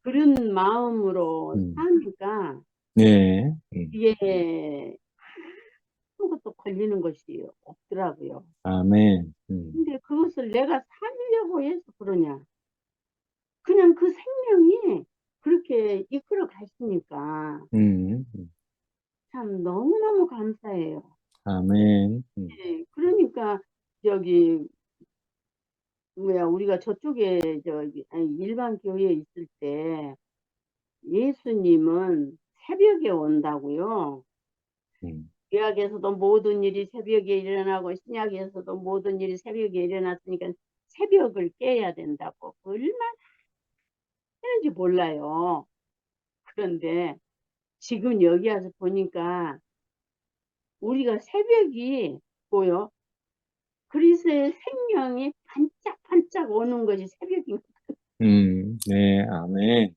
그런 마음으로 사니까 네, 이게 아무것도 걸리는 것이 없더라고요. 아멘. 근데 그것을 내가 살려고 해서 그러냐? 그냥 그 생명이 그렇게 이끌어 가시니까 음, 참 너무너무 감사해요. 아멘. 네, 그러니까 저기 우리가 저쪽에 아니, 일반 교회에 있을 때 예수님은 새벽에 온다고요. 음, 구약에서도 모든 일이 새벽에 일어나고 신약에서도 모든 일이 새벽에 일어났으니까 새벽을 깨야 된다고. 얼마나 하는지 몰라요. 그런데 지금 여기 와서 보니까 우리가 새벽이 뭐요? 그리스의 생명이 반짝반짝 오는 것이 새벽인 것. 네, 아멘.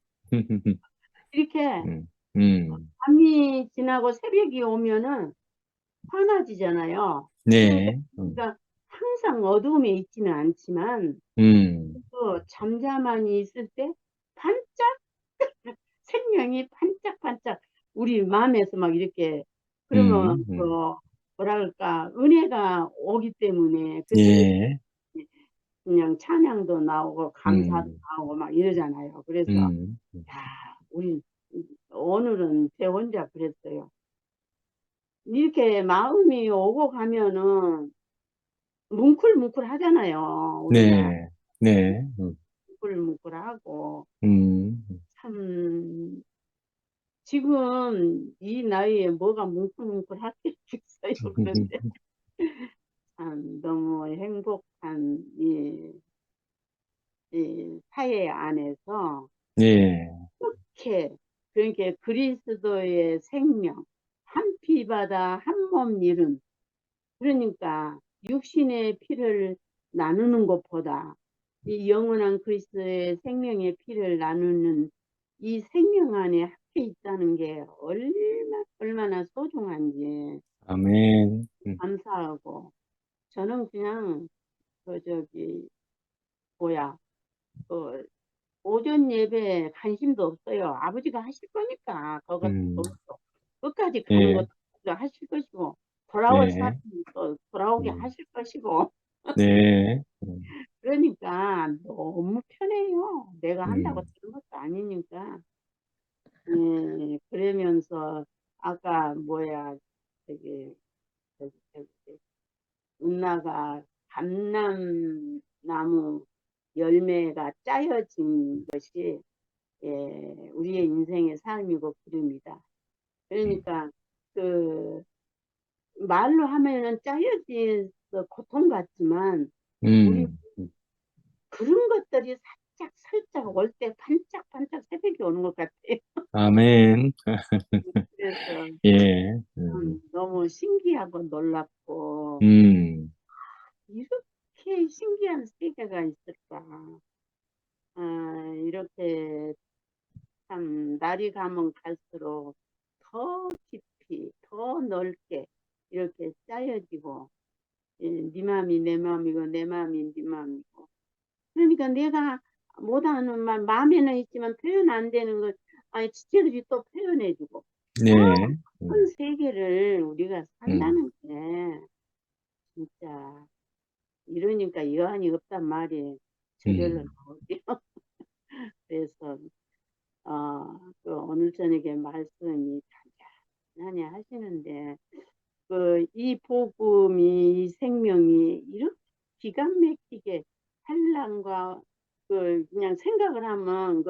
이렇게 음, 음, 밤이 지나고 새벽이 오면은 환해지잖아요. 그래서 네, 우리가 항상 어두움에 있지는 않지만 또 잠잠하니 있을 때 반짝 생명이 반짝반짝 우리 마음에서 막 이렇게 그러면 뭐랄까 은혜가 오기 때문에 그 생명이 예, 그냥 찬양도 나오고 감사도 음, 나오고 막 이러잖아요. 그래서 음, 야, 우리 오늘은 제 혼자 그랬어요. 이렇게 마음이 오고 가면은 뭉클뭉클 하잖아요. 우리가 네, 네, 뭉클뭉클하고 음, 참 지금 이 나이에 뭐가 뭉클뭉클 할 게 있어요. 그런데 참 너무 행복한 이 사회 안에서 예, 이렇게 그러니까 그리스도의 생명 한 피 받아 한 몸 이룬 그러니까 육신의 피를 나누는 것보다 이 영원한 그리스도의 생명의 피를 나누는 이 생명 안에 함께 있다는 게 얼마나 소중한지 아멘. 감사하고 저는 그냥 뭐야 그 오전 예배 관심도 없어요. 아버지가 하실 거니까 그것도 끝까지 가는 예, 것도 하실 것이고 돌아올 네, 사람은 또 돌아오게 음, 하실 것이고 네, 그러니까 너무 편해요. 내가 한다고 음, 되는 것도 아니니까. 그러면서 아까 뭐야 저기 은나가 감람나무 열매가 짜여진 것이 우리의 인생의 삶이고 기름이다. 그러니까 그 말로 하면은 짜여져서 고통 같지만 우리 음, 그런 것들이 살짝 올 때 반짝반짝 새벽이 오는 것 같아요. 아멘. 그래서 예, 너무 신기하고 놀랍고 이렇게 신기한 세계가 있을까. 이렇게 참 날이 가면 갈수록 더 깊이 더 넓게 이렇게 짜여지고 네 마음이 내 마음이고 내 마음이 네 마음이고 그러니까 내가 못하는 말 마음에는 있지만 표현 안 되는 걸 아니 지체들이 또 표현해주고 네, 큰 세계를 우리가 음, 산다는 게 진짜 이러니까 여한이 없단 말이에요. 저절로 음, 나오죠. 그래서 그 오늘 저녁에 말씀이 잔잔하게 하시는데, 이 복음이, 이 생명이 이렇게 기가 막히게 찬란과, 그냥 생각을 하면,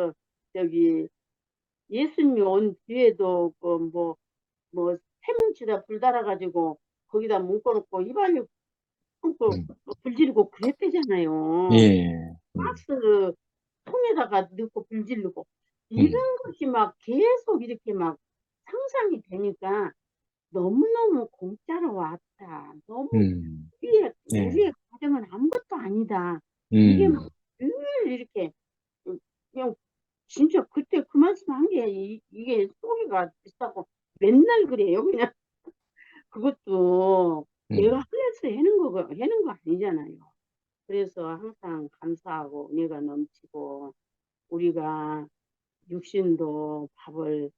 저기, 예수님이 온 뒤에도, 세뭉치다 불 달아가지고, 거기다 묶어놓고, 이발유 뿜고, 불 지르고 그랬대잖아요. 예. 박스 통에다가 넣고 불 지르고. 이런 것이 막 계속 이렇게 막 상상이 되니까, 너무너무 공짜로 왔다. 너무 우리의 예. 가정은 아무것도 아니다. 이게 막 늘 이렇게 그냥 진짜 그때 그 말씀한 게 이게 소리가 비싸고 맨날 그래요. 그냥 그것도 내가 하면서 해는 거 아니잖아요. 그래서 항상 감사하고 은혜가 넘치고, 우리가 육신도 밥을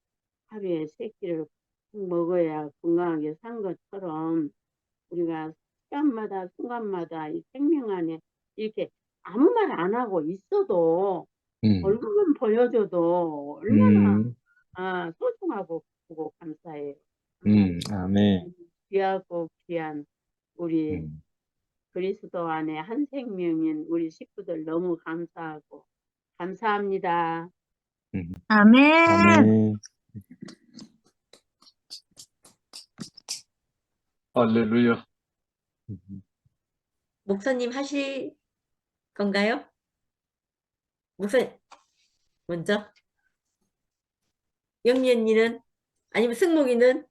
하루에 3끼를 먹어야 건강하게 산 것처럼, 우리가 시간마다 순간마다 이 생명 안에 이렇게 아무 말 안 하고 있어도, 얼굴만 보여줘도 얼마나 소중하고 기쁘고 감사해요. 아멘. 귀하고 귀한 우리 그리스도 안에 한 생명인 우리 식구들 너무 감사하고 감사합니다. 아멘. 아멘. 할렐루야. 목사님 하실 건가요? 목사님 먼저. 영리 언니는? 아니면 승목이는?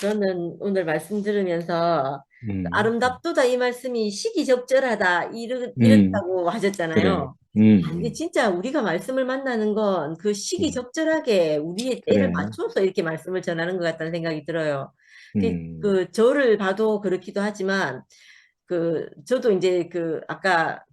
저는 오늘 말씀 들으면서 아름답도다 이 말씀이 시기적절하다 이렇다고 하셨잖아요. 이게 진짜 우리가 말씀을 만나는 건 그 시기적절하게 우리의 때를 맞춰서 이렇게 말씀을 전하는 것 같다는 생각이 들어요. 저를 봐도 그렇기도 하지만 저도 이제 아까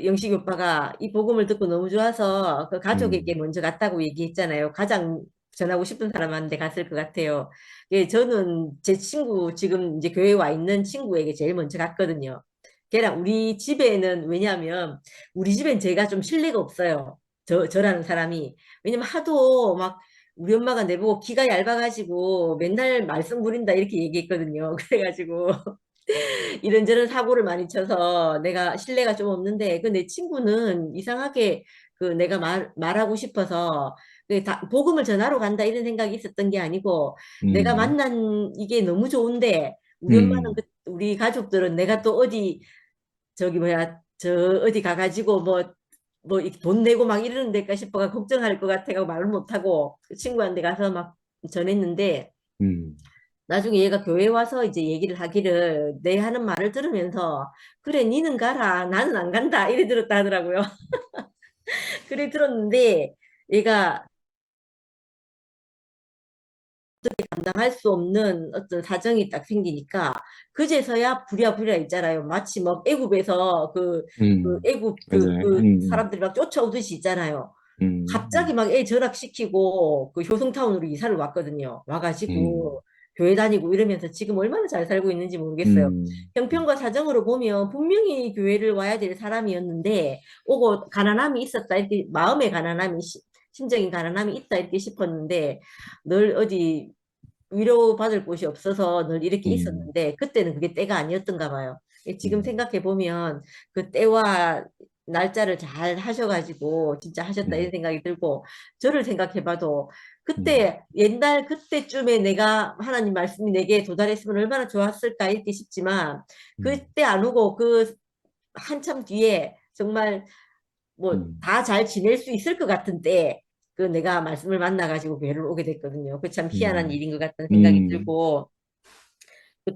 영식이 오빠가 이 복음을 듣고 너무 좋아서 그 가족에게 먼저 갔다고 얘기했잖아요. 가장 전하고 싶은 사람한테 갔을 것 같아요. 예, 저는 제 친구, 지금 이제 교회에 와 있는 친구에게 제일 먼저 갔거든요. 걔랑 우리 집에는, 왜냐하면 우리 집엔 제가 좀 신뢰가 없어요. 저라는 사람이. 왜냐면 하도 막 우리 엄마가 내보고 기가 얇아가지고 맨날 말썽 부린다 이렇게 얘기했거든요. 그래가지고 이런저런 사고를 많이 쳐서 내가 신뢰가 좀 없는데, 내 친구는 이상하게 내가 말하고 싶어서 복음을 전하러 간다 이런 생각이 있었던 게 아니고, 내가 만난 이게 너무 좋은데, 우리 엄마는 우리 가족들은 내가 또 어디 어디 가가지고 이렇게 돈 내고 막 이러는 데까 싶어가 걱정할 것 같아서 말을 못하고 그 친구한테 가서 막 전했는데, 나중에 얘가 교회 와서 이제 얘기를 하기를, 내 하는 말을 들으면서 그래 니는 가라 나는 안 간다 이래 들었다 하더라고요. 그래 들었는데 얘가 감당할 수 없는 어떤 사정이 딱 생기니까 그제서야 부랴부랴 있잖아요. 마치 막 애굽에서 애굽 사람들이 막 쫓아오듯이 있잖아요. 갑자기 막 애 전학시키고 효성타운으로 이사를 왔거든요. 와가지고 교회 다니고 이러면서 지금 얼마나 잘 살고 있는지 모르겠어요. 형편과 사정으로 보면 분명히 교회를 와야 될 사람이었는데, 오고 가난함이 있었다 이렇게, 마음의 가난함이, 심적인 가난함이 있다 이렇게 싶었는데, 늘 어디 위로받을 곳이 없어서 늘 이렇게 있었는데, 그때는 그게 때가 아니었던가 봐요. 지금 생각해 보면 그 때와 날짜를 잘 하셔가지고 진짜 하셨다 이런 생각이 들고, 저를 생각해 봐도 그때 옛날 그때쯤에 내가 하나님 말씀이 내게 도달했으면 얼마나 좋았을까 이렇게 싶지만, 그때 안 오고 한참 뒤에 정말 다 잘 지낼 수 있을 것 같은 때 내가 말씀을 만나가지고 교회를 오게 됐거든요. 그 참 희한한 일인 것 같다는 생각이 들고,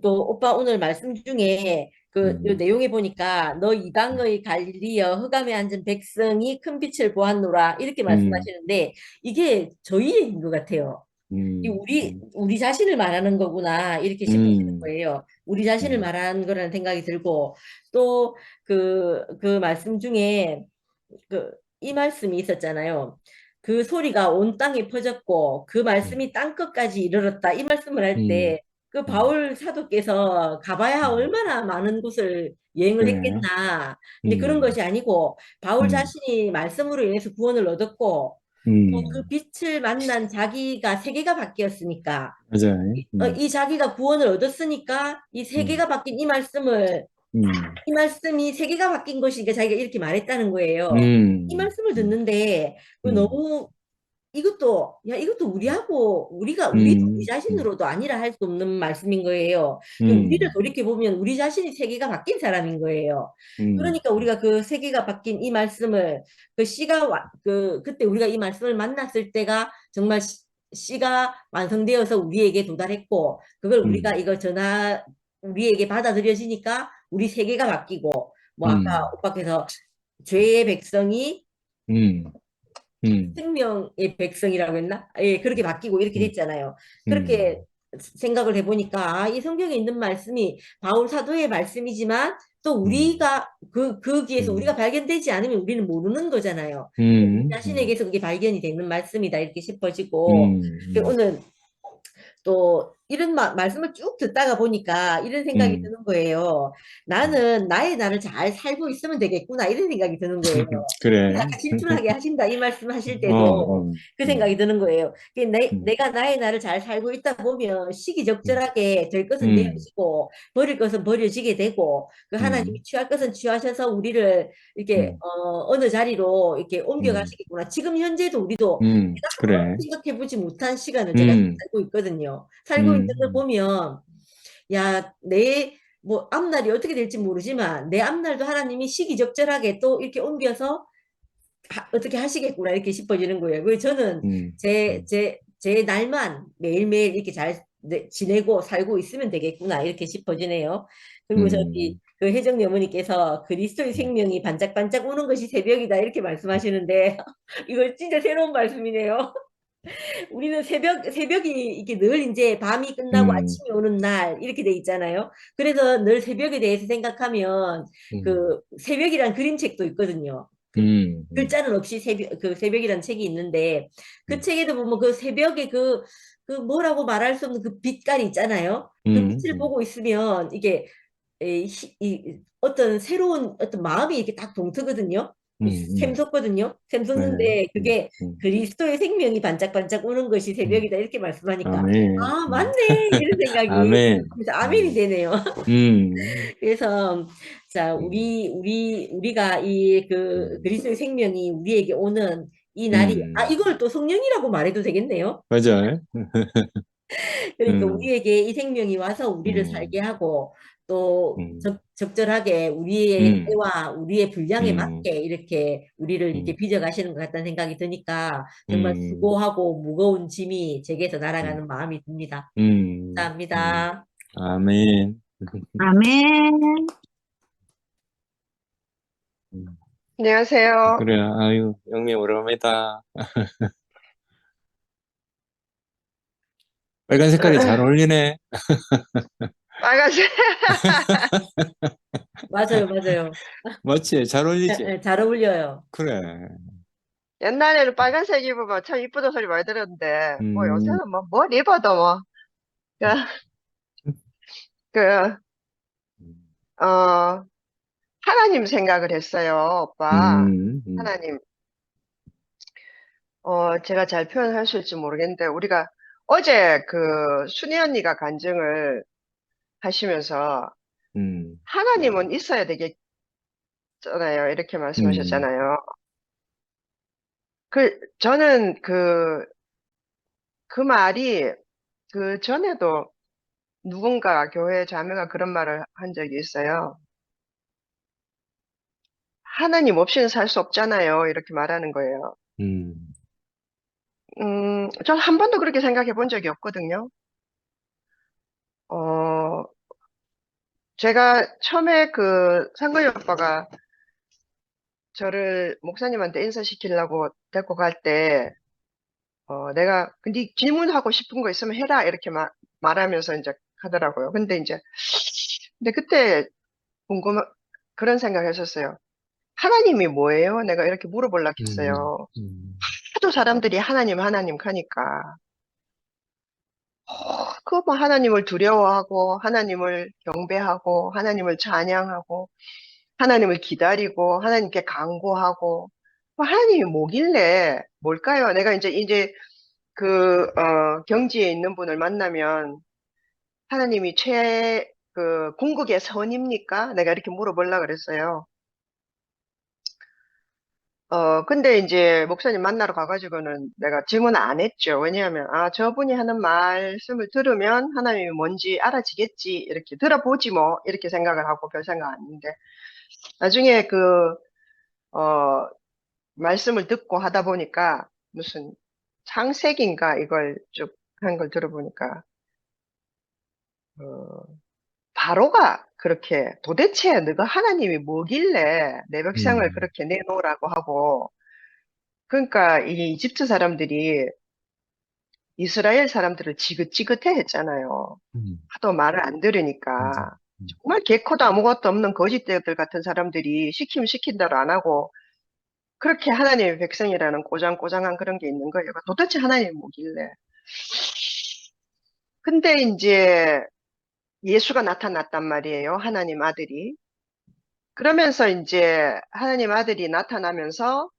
또 오빠 오늘 말씀 중에 요 내용에 보니까 너 이방의 갈릴리여 흑암에 앉은 백성이 큰 빛을 보았노라 이렇게 말씀하시는데, 이게 저희 얘기인 것 같아요. 우리 자신을 말하는 거구나 이렇게 싶으시는 거예요. 우리 자신을 말하는 거라는 생각이 들고, 또 그 말씀 중에 이 말씀이 있었잖아요. 그 소리가 온 땅에 퍼졌고 그 말씀이 땅끝까지 이르렀다 이 말씀을 할 때 그 바울 사도께서 가봐야 얼마나 많은 곳을 여행을 그래. 했겠나. 근데 그런 음, 것이 아니고 바울 음, 자신이 말씀으로 인해서 구원을 얻었고 또 그 음, 빛을 만난 자기가 세계가 바뀌었으니까 맞아요. 이 자기가 구원을 얻었으니까 이 음, 세계가 바뀐 이 말씀을 음, 이 말씀이 세계가 바뀐 것이니까 자기가 이렇게 말했다는 거예요. 이 음, 말씀을 음, 듣는데 그 음, 너무 이것도 우리하고 우리도 우리 음, 자신으로도 아니라 할 수 없는 말씀인 거예요. 우리를 음, 돌이켜 보면 우리 자신이 세계가 바뀐 사람인 거예요. 음, 그러니까 우리가 그 세계가 바뀐 이 말씀을 그때 우리가 이 말씀을 만났을 때가 정말 씨가 완성되어서 우리에게 도달했고 그걸 우리가 음, 우리에게 받아들여지니까 우리 세계가 바뀌고 뭐 아까 음, 오빠께서 죄의 백성이 음, 음, 생명의 백성이라고 했나? 예, 그렇게 바뀌고 이렇게 음, 됐잖아요. 그렇게 음, 생각을 해보니까 이 성경에 있는 말씀이 바울 사도의 말씀이지만 또 음, 우리가 거기에서 우리가 발견되지 않으면 우리는 모르는 거잖아요. 우리 음, 자신에게서 그게 발견이 되는 말씀이다 이렇게 싶어지고 음, 오늘 또 이런 말씀을 쭉 듣다가 보니까 이런 생각이 음, 드는 거예요. 나는 나의 나를 잘 살고 있으면 되겠구나 이런 생각이 드는 거예요. 그래. 아까 실천하게 하신다 이 말씀 하실 어, 때도 어, 그 생각이 드는 거예요. 음, 내가 나의 나를 잘 살고 있다 보면 시기적절하게 될 것은 음, 되어지고 버릴 것은 버려지게 되고 그 하나님이 음, 취할 것은 취하셔서 우리를 이렇게 음, 어느 자리로 이렇게 음, 옮겨가시겠구나. 지금 현재도 우리도 내가 한 번도 그래. 생각해보지 못한 시간을 제가 음, 살고 있거든요. 살고 있는 걸 음, 보면 뭐 앞날이 어떻게 될지 모르지만 내 앞날도 하나님이 시기적절하게 또 이렇게 옮겨서 어떻게 하시겠구나 이렇게 싶어지는 거예요. 그래서 저는 음, 제 날만 매일매일 이렇게 잘 지내고 살고 있으면 되겠구나 이렇게 싶어지네요. 그리고 저기 음, 그 혜정이 어머니께서 그리스도의 생명이 반짝반짝 오는 것이 새벽이다 이렇게 말씀하시는데 이거 진짜 새로운 말씀이네요. 우리는 새벽이 이게 늘 이제 밤이 끝나고 음, 아침이 오는 날 이렇게 돼 있잖아요. 그래서 늘 새벽에 대해서 생각하면 음, 그 새벽이란 그림책도 있거든요. 음, 글자는 없이 새벽이라는 책이 있는데 그 음, 책에도 보면 그 새벽에 그 뭐라고 말할 수 없는 그 빛깔이 있잖아요. 그 음, 빛을 보고 있으면 이게 어떤 새로운 어떤 마음이 이렇게 딱 동트거든요. 음, 샘솟거든요. 맞아요. 샘솟는데 그게 음. 그리스도의 생명이 반짝반짝 오는 것이 음, 새벽이다 이렇게 말씀하니까 아멘. 아 맞네 이런 생각이 아멘. 그래서 아멘이 되네요. 음, 그래서 자 음, 우리가 이 그 음, 그리스도의 생명이 우리에게 오는 이 날이 음, 이걸 또 성령이라고 말해도 되겠네요. 맞아요. 그러니까 음, 우리에게 이 생명이 와서 우리를 살게 음, 하고 또 음, 적절하게 우리의 음, 때와 우리의 분량에 음, 맞게 이렇게 우리를 이렇게 음, 빚어가시는 것 같다는 생각이 드니까 정말 음, 수고하고 무거운 짐이 제게서 음, 날아가는 마음이 듭니다. 음, 감사합니다. 아멘. 아멘. 음, 안녕하세요. 그래, 아유, 영미 오랜만이다. 빨간 색깔이 잘 어울리네. 빨간색. 맞아요, 맞아요. 맞지? 잘 어울리지? 잘 어울려요. 그래. 옛날에는 빨간색 입으면 참 이쁘다 소리 많이 들었는데, 뭐 음, 요새는 뭐, 뭘 입어도 뭐, 그, 그, 어, 하나님 생각을 했어요, 오빠. 음, 음, 하나님, 제가 잘 표현할 수 있을지 모르겠는데, 우리가 어제 그 순희 언니가 간증을 하시면서, 음, 하나님은 있어야 되겠잖아요. 이렇게 음, 말씀하셨잖아요. 저는 그 말이 그 전에도 누군가 교회 자매가 그런 말을 한 적이 있어요. 하나님 없이는 살 수 없잖아요. 이렇게 말하는 거예요. 음, 전 한 번도 그렇게 생각해 본 적이 없거든요. 어, 제가 처음에 그 상거리 오빠가 저를 목사님한테 인사시키려고 데리고 갈 때, 내가, 네 질문하고 싶은 거 있으면 해라. 이렇게 말하면서 이제 하더라고요. 근데 그때 궁금, 그런 생각을 했었어요. 하나님이 뭐예요? 내가 이렇게 물어보려고 음, 했어요. 음, 하도 사람들이 하나님, 하나님 하니까. 그 뭐 하나님을 두려워하고, 하나님을 경배하고, 하나님을 찬양하고, 하나님을 기다리고, 하나님께 간구하고, 뭐 하나님이 뭐길래, 뭘까요? 내가 이제 경지에 있는 분을 만나면, 하나님이 궁극의 선입니까? 내가 이렇게 물어보려고 그랬어요. 근데 이제 목사님 만나러 가가지고는 내가 질문 안 했죠. 왜냐하면, 저분이 하는 말씀을 들으면 하나님이 뭔지 알아지겠지. 이렇게 들어보지 뭐. 이렇게 생각을 하고 별 생각 안 했는데, 나중에 말씀을 듣고 하다 보니까 무슨 창세기인가 이걸 쭉 한 걸 들어보니까, 어, 바로가 그렇게 도대체 너가 하나님이 뭐길래 내 백성을 음, 그렇게 내놓으라고 하고, 그러니까 이 이집트 사람들이 이스라엘 사람들을 지긋지긋해 했잖아요. 하도 말을 안 맞아. 들으니까. 음, 정말 개코도 아무것도 없는 거짓대들 같은 사람들이 시키면 시킨 대로 안 하고, 그렇게 하나님의 백성이라는 꼬장꼬장한 그런 게 있는 거예요. 도대체 하나님이 뭐길래. 근데 이제 예수가 나타났단 말이에요. 하나님 아들이. 그러면서 이제 하나님 아들이 나타나면서,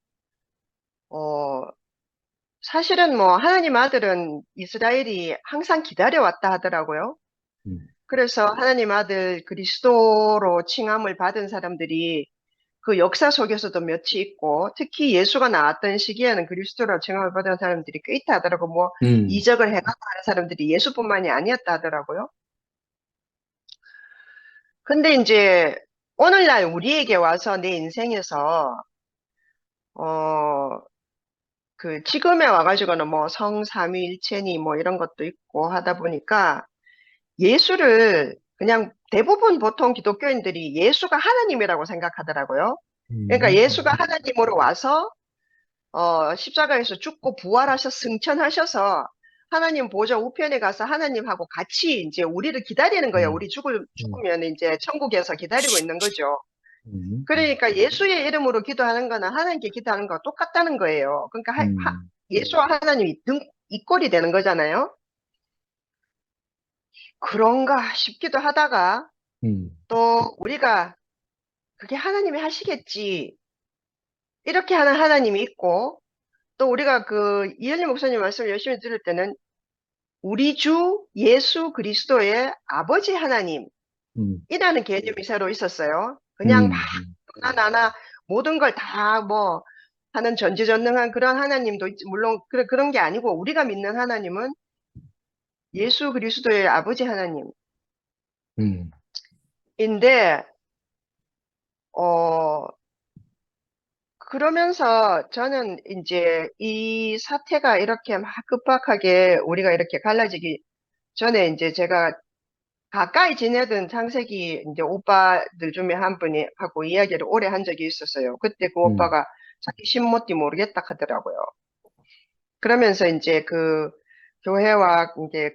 어, 사실은 뭐 하나님 아들은 이스라엘이 항상 기다려왔다 하더라고요. 음, 그래서 하나님 아들 그리스도로 칭함을 받은 사람들이 그 역사 속에서도 몇이 있고, 특히 예수가 나왔던 시기에는 그리스도로 칭함을 받은 사람들이 꽤 있다 하더라고. 뭐 음, 이적을 해가고 하는 사람들이 예수뿐만이 아니었다 하더라고요. 근데 이제 오늘날 우리에게 와서 내 인생에서 어, 지금에 와가지고는 뭐 성삼위일체니 뭐 이런 것도 있고 하다 보니까 예수를 그냥 대부분 보통 기독교인들이 예수가 하나님이라고 생각하더라고요. 그러니까 예수가 하나님으로 와서 십자가에서 죽고 부활하셔 승천하셔서 하나님 보좌 우편에 가서 하나님하고 같이 이제 우리를 기다리는 거예요. 음, 우리 음, 죽으면 이제 천국에서 기다리고 있는 거죠. 음, 그러니까 예수의 이름으로 기도하는 거는 하나님께 기도하는 거와 똑같다는 거예요. 그러니까 음, 예수와 하나님이 이꼴이 되는 거잖아요. 그런가 싶기도 하다가 음, 또 우리가 그게 하나님이 하시겠지. 이렇게 하는 하나님이 있고, 또 우리가 이현희 목사님 말씀을 열심히 들을 때는 우리 주 예수 그리스도의 아버지 하나님이라는 음, 개념이 새로 있었어요. 그냥 막 음, 나나 모든 걸 다 뭐 하는 전지전능한 그런 하나님도 물론 그런 게 아니고, 우리가 믿는 하나님은 예수 그리스도의 아버지 음, 하나님인데, 어, 그러면서 저는 이제 이 사태가 이렇게 막 급박하게 우리가 이렇게 갈라지기 전에 이제 제가 가까이 지내던 창세기 이제 오빠들 중에 한 분이 하고 이야기를 오래 한 적이 있었어요. 그때 그 음, 오빠가 자기 신모띠 모르겠다 하더라고요. 그러면서 이제 교회와 이제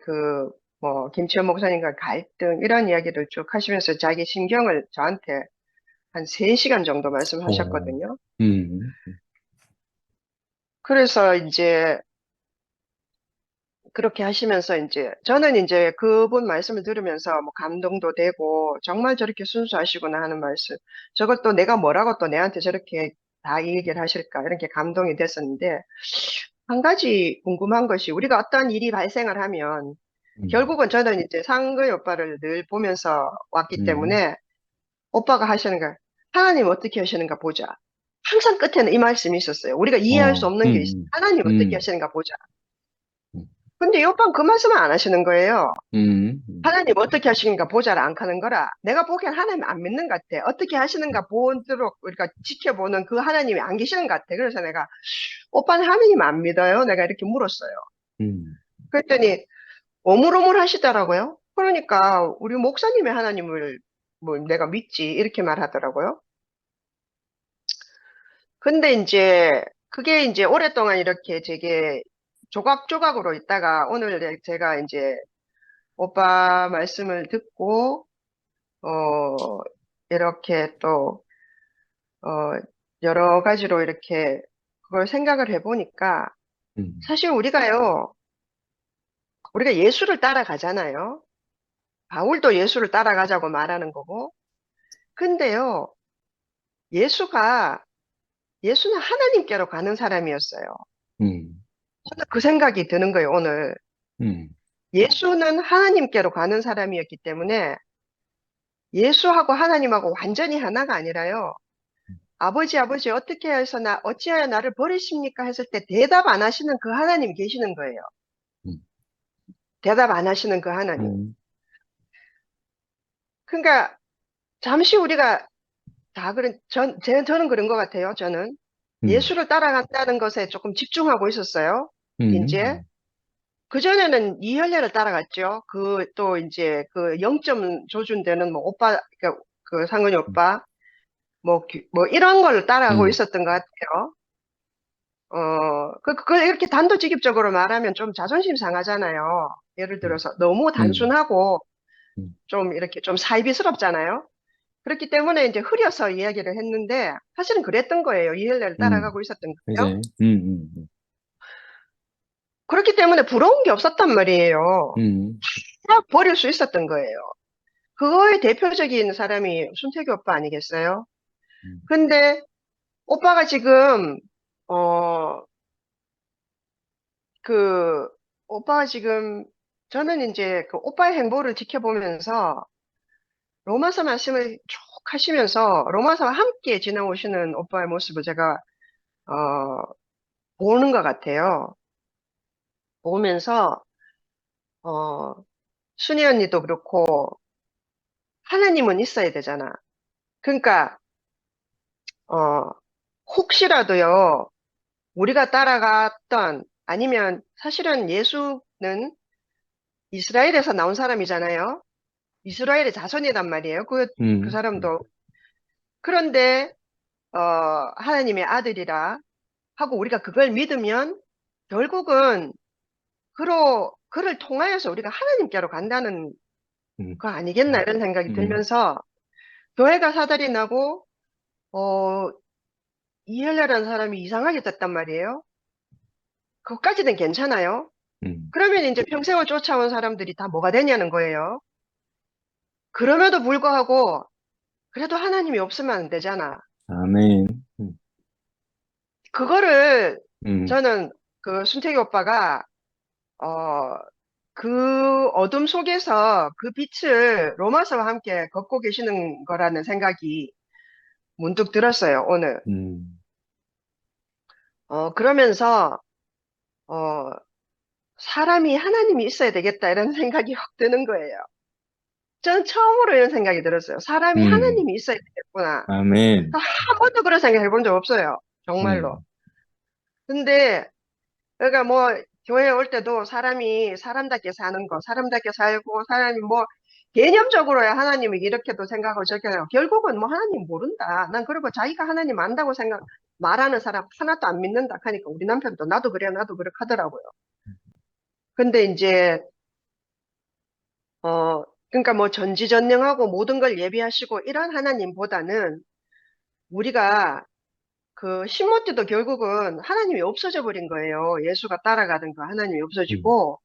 뭐 김치현 목사님과 갈등 이런 이야기를 쭉 하시면서 자기 심경을 저한테 한 3시간 정도 어, 말씀하셨거든요. 음, 그래서 이제 그렇게 하시면서 이제 저는 이제 그분 말씀을 들으면서 뭐 감동도 되고, 정말 저렇게 순수하시구나 하는 말씀. 저걸 또 내가 뭐라고 또 내한테 저렇게 다 이 얘기를 하실까 이렇게 감동이 됐었는데, 한 가지 궁금한 것이, 우리가 어떤 일이 발생을 하면 음, 결국은 저는 이제 상거의 오빠를 늘 보면서 왔기 음, 때문에, 오빠가 하시는 거 하나님 어떻게 하시는가 보자. 항상 끝에는 이 말씀이 있었어요. 우리가 이해할 수 어, 없는 게 있어. 하나님 어떻게 음, 하시는가 보자. 음, 근데 이 오빠는 그 말씀을 안 하시는 거예요. 음, 하나님 어떻게 하시는가 보자를 안 가는 거라. 내가 보기엔 하나님 안 믿는 것 같아. 어떻게 하시는가 보도록 우리가 지켜보는 그 하나님이 안 계시는 것 같아. 그래서 내가, 오빠는 하나님 안 믿어요? 내가 이렇게 물었어요. 음, 그랬더니 오물오물 하시더라고요. 그러니까 우리 목사님의 하나님을 뭐 내가 믿지 이렇게 말하더라고요. 근데 이제 그게 이제 오랫동안 이렇게 되게 조각조각으로 있다가 오늘 제가 이제 오빠 말씀을 듣고 이렇게 또, 어, 여러 가지로 이렇게 그걸 생각을 해보니까, 음, 사실 우리가요, 우리가 예수를 따라가잖아요. 바울도 예수를 따라가자고 말하는 거고. 근데요, 예수는 하나님께로 가는 사람이었어요. 저는 그 생각이 드는 거예요, 오늘. 음, 예수는 하나님께로 가는 사람이었기 때문에 예수하고 하나님하고 완전히 하나가 아니라요. 아버지, 아버지, 어찌하여 나를 버리십니까? 했을 때 대답 안 하시는 그 하나님이 계시는 거예요. 음, 대답 안 하시는 그 하나님. 음, 그러니까 잠시 우리가 저는 그런 것 같아요. 저는 음, 예수를 따라간다는 것에 조금 집중하고 있었어요. 이제 음, 그전에는 이혈례를 따라갔죠. 또 이제 그 0점 조준되는 뭐 오빠, 그 상근이 오빠, 뭐 이런 걸 따라가고 음, 있었던 것 같아요. 그걸 이렇게 단도직입적으로 말하면 좀 자존심 상하잖아요. 예를 들어서 너무 음, 단순하고 음, 좀 이렇게 좀 사이비스럽잖아요. 그렇기 때문에 이제 흐려서 이야기를 했는데 사실은 그랬던 거예요. 이혈례를 따라가고 있었던 거예요. 그지? 그렇기 때문에 부러운 게 없었단 말이에요. 음, 다 버릴 수 있었던 거예요. 그거의 대표적인 사람이 순태기 오빠 아니겠어요? 음, 근데 오빠가 지금 어, 그 오빠가 지금 저는 이제 그 오빠의 행보를 지켜보면서 로마서 말씀을 쭉 하시면서 로마서와 함께 지나오시는 오빠의 모습을 제가 어, 보는 것 같아요. 보면서 순희 언니도 그렇고 하나님은 있어야 되잖아. 그러니까 어, 혹시라도요 우리가 따라갔던 아니면 사실은 예수는 이스라엘에서 나온 사람이잖아요. 이스라엘의 자손이란 말이에요. 그 음, 사람도. 그런데 하나님의 아들이라 하고 우리가 그걸 믿으면 결국은 그를 통하여서 우리가 하나님께로 간다는 음, 거 아니겠나 이런 생각이 음, 들면서 교회가 사달이 나고 어, 이헬라라는 사람이 이상하게 됐단 말이에요. 그것까지는 괜찮아요. 음. 그러면 이제 평생을 쫓아온 사람들이 다 뭐가 되냐는 거예요. 그럼에도 불구하고 그래도 하나님이 없으면 안 되잖아. 아멘. 그거를 음, 저는 그 순택이 오빠가 어, 그 어둠 속에서 그 빛을 로마서와 함께 걷고 계시는 거라는 생각이 문득 들었어요, 오늘. 음, 그러면서 어, 사람이 하나님이 있어야 되겠다 이런 생각이 확 드는 거예요. 저는 처음으로 이런 생각이 들었어요. 사람이 음, 하나님이 있어야 되겠구나. 아멘. 한 번도 그런 생각 해본 적 없어요. 정말로. 음, 근데 그러니까 뭐 교회 올 때도 사람이 사람답게 사는 거, 사람답게 살고 사람이 뭐 개념적으로야 하나님이 이렇게도 생각하고 저렇게 해요. 결국은 뭐 하나님 모른다. 난 그리고 자기가 하나님 안다고 말하는 사람 하나도 안 믿는다 하니까 우리 남편도 나도 그래 나도 그렇게 하더라고요. 근데 이제 그러니까 뭐 전지전능하고 모든 걸 예비하시고 이런 하나님보다는 우리가 그 신모티도 결국은 하나님이 없어져 버린 거예요. 예수가 따라가던 그 하나님이 음, 없어지고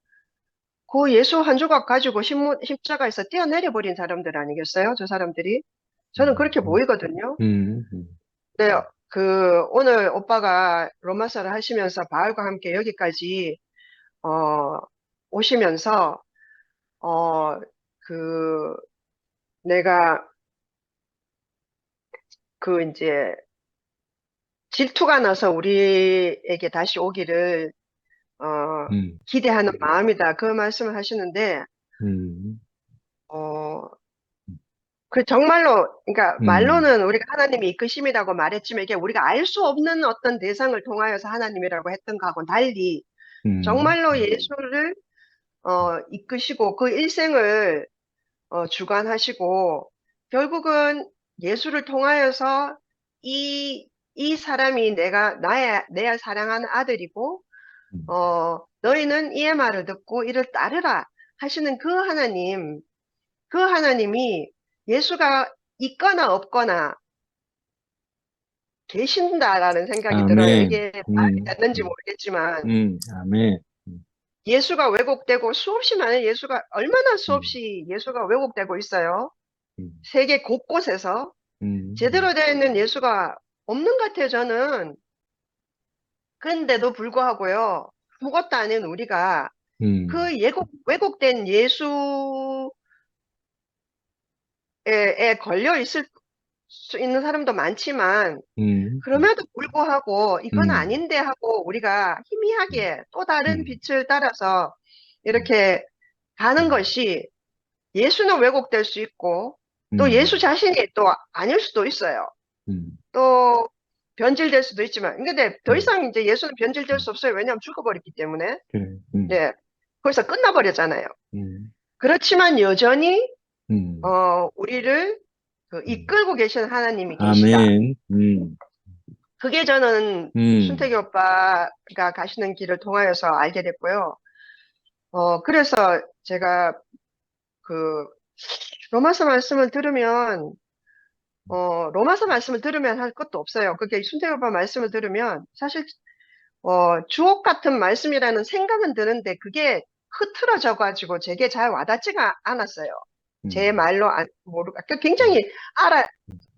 그 예수 한 조각 가지고 십자가에서 뛰어내려 버린 사람들 아니겠어요? 저 사람들이. 저는 그렇게 음, 보이거든요. 음, 네, 오늘 오빠가 로마서를 하시면서 바울과 함께 여기까지, 어, 오시면서, 어, 그, 내가 이제 질투가 나서 우리에게 다시 오기를, 어, 음, 기대하는 마음이다. 그 말씀을 하시는데, 음, 어, 그 정말로, 그러니까 음, 말로는 우리가 하나님이 이끄심이라고 말했지만 이게 우리가 알 수 없는 어떤 대상을 통하여서 하나님이라고 했던 거하고는 달리 정말로 예수를 이끄시고 그 일생을 주관하시고 결국은 예수를 통하여서 이 사람이 내가 사랑하는 아들이고 너희는 이의 말을 듣고 이를 따르라 하시는 그 하나님이 예수가 있거나 없거나 계신다라는 생각이 들어요. 아멘. 이게 말이 맞는지 모르겠지만 아멘. 예수가 왜곡되고 수없이 많은 예수가 얼마나 수없이 예수가 왜곡되고 있어요. 세계 곳곳에서 제대로 되어 있는 예수가 없는 것 같아요, 저는. 그런데도 불구하고요, 아무것도 아닌 우리가 그 왜곡된 예수에 걸려 있을 수 있는 사람도 많지만, 그럼에도 불구하고 이건 아닌데 하고 우리가 희미하게 또 다른 빛을 따라서 이렇게 가는 것이, 예수는 왜곡될 수 있고 또 예수 자신이 또 아닐 수도 있어요. 또 변질될 수도 있지만, 근데 더 이상 이제 예수는 변질될 수 없어요. 왜냐하면 죽어버렸기 때문에. 그래. 예, 거기서 끝나버렸잖아요. 그렇지만 여전히 우리를 이끌고 계신 하나님이 계시다. 아멘. 그게 저는 순택이 오빠가 가시는 길을 통하여서 알게 됐고요. 그래서 제가 그 로마서 말씀을 들으면 할 것도 없어요. 그게 순택이 오빠 말씀을 들으면 사실 주옥 같은 말씀이라는 생각은 드는데 그게 흐트러져 가지고 제게 잘 와닿지가 않았어요. 제 말로 굉장히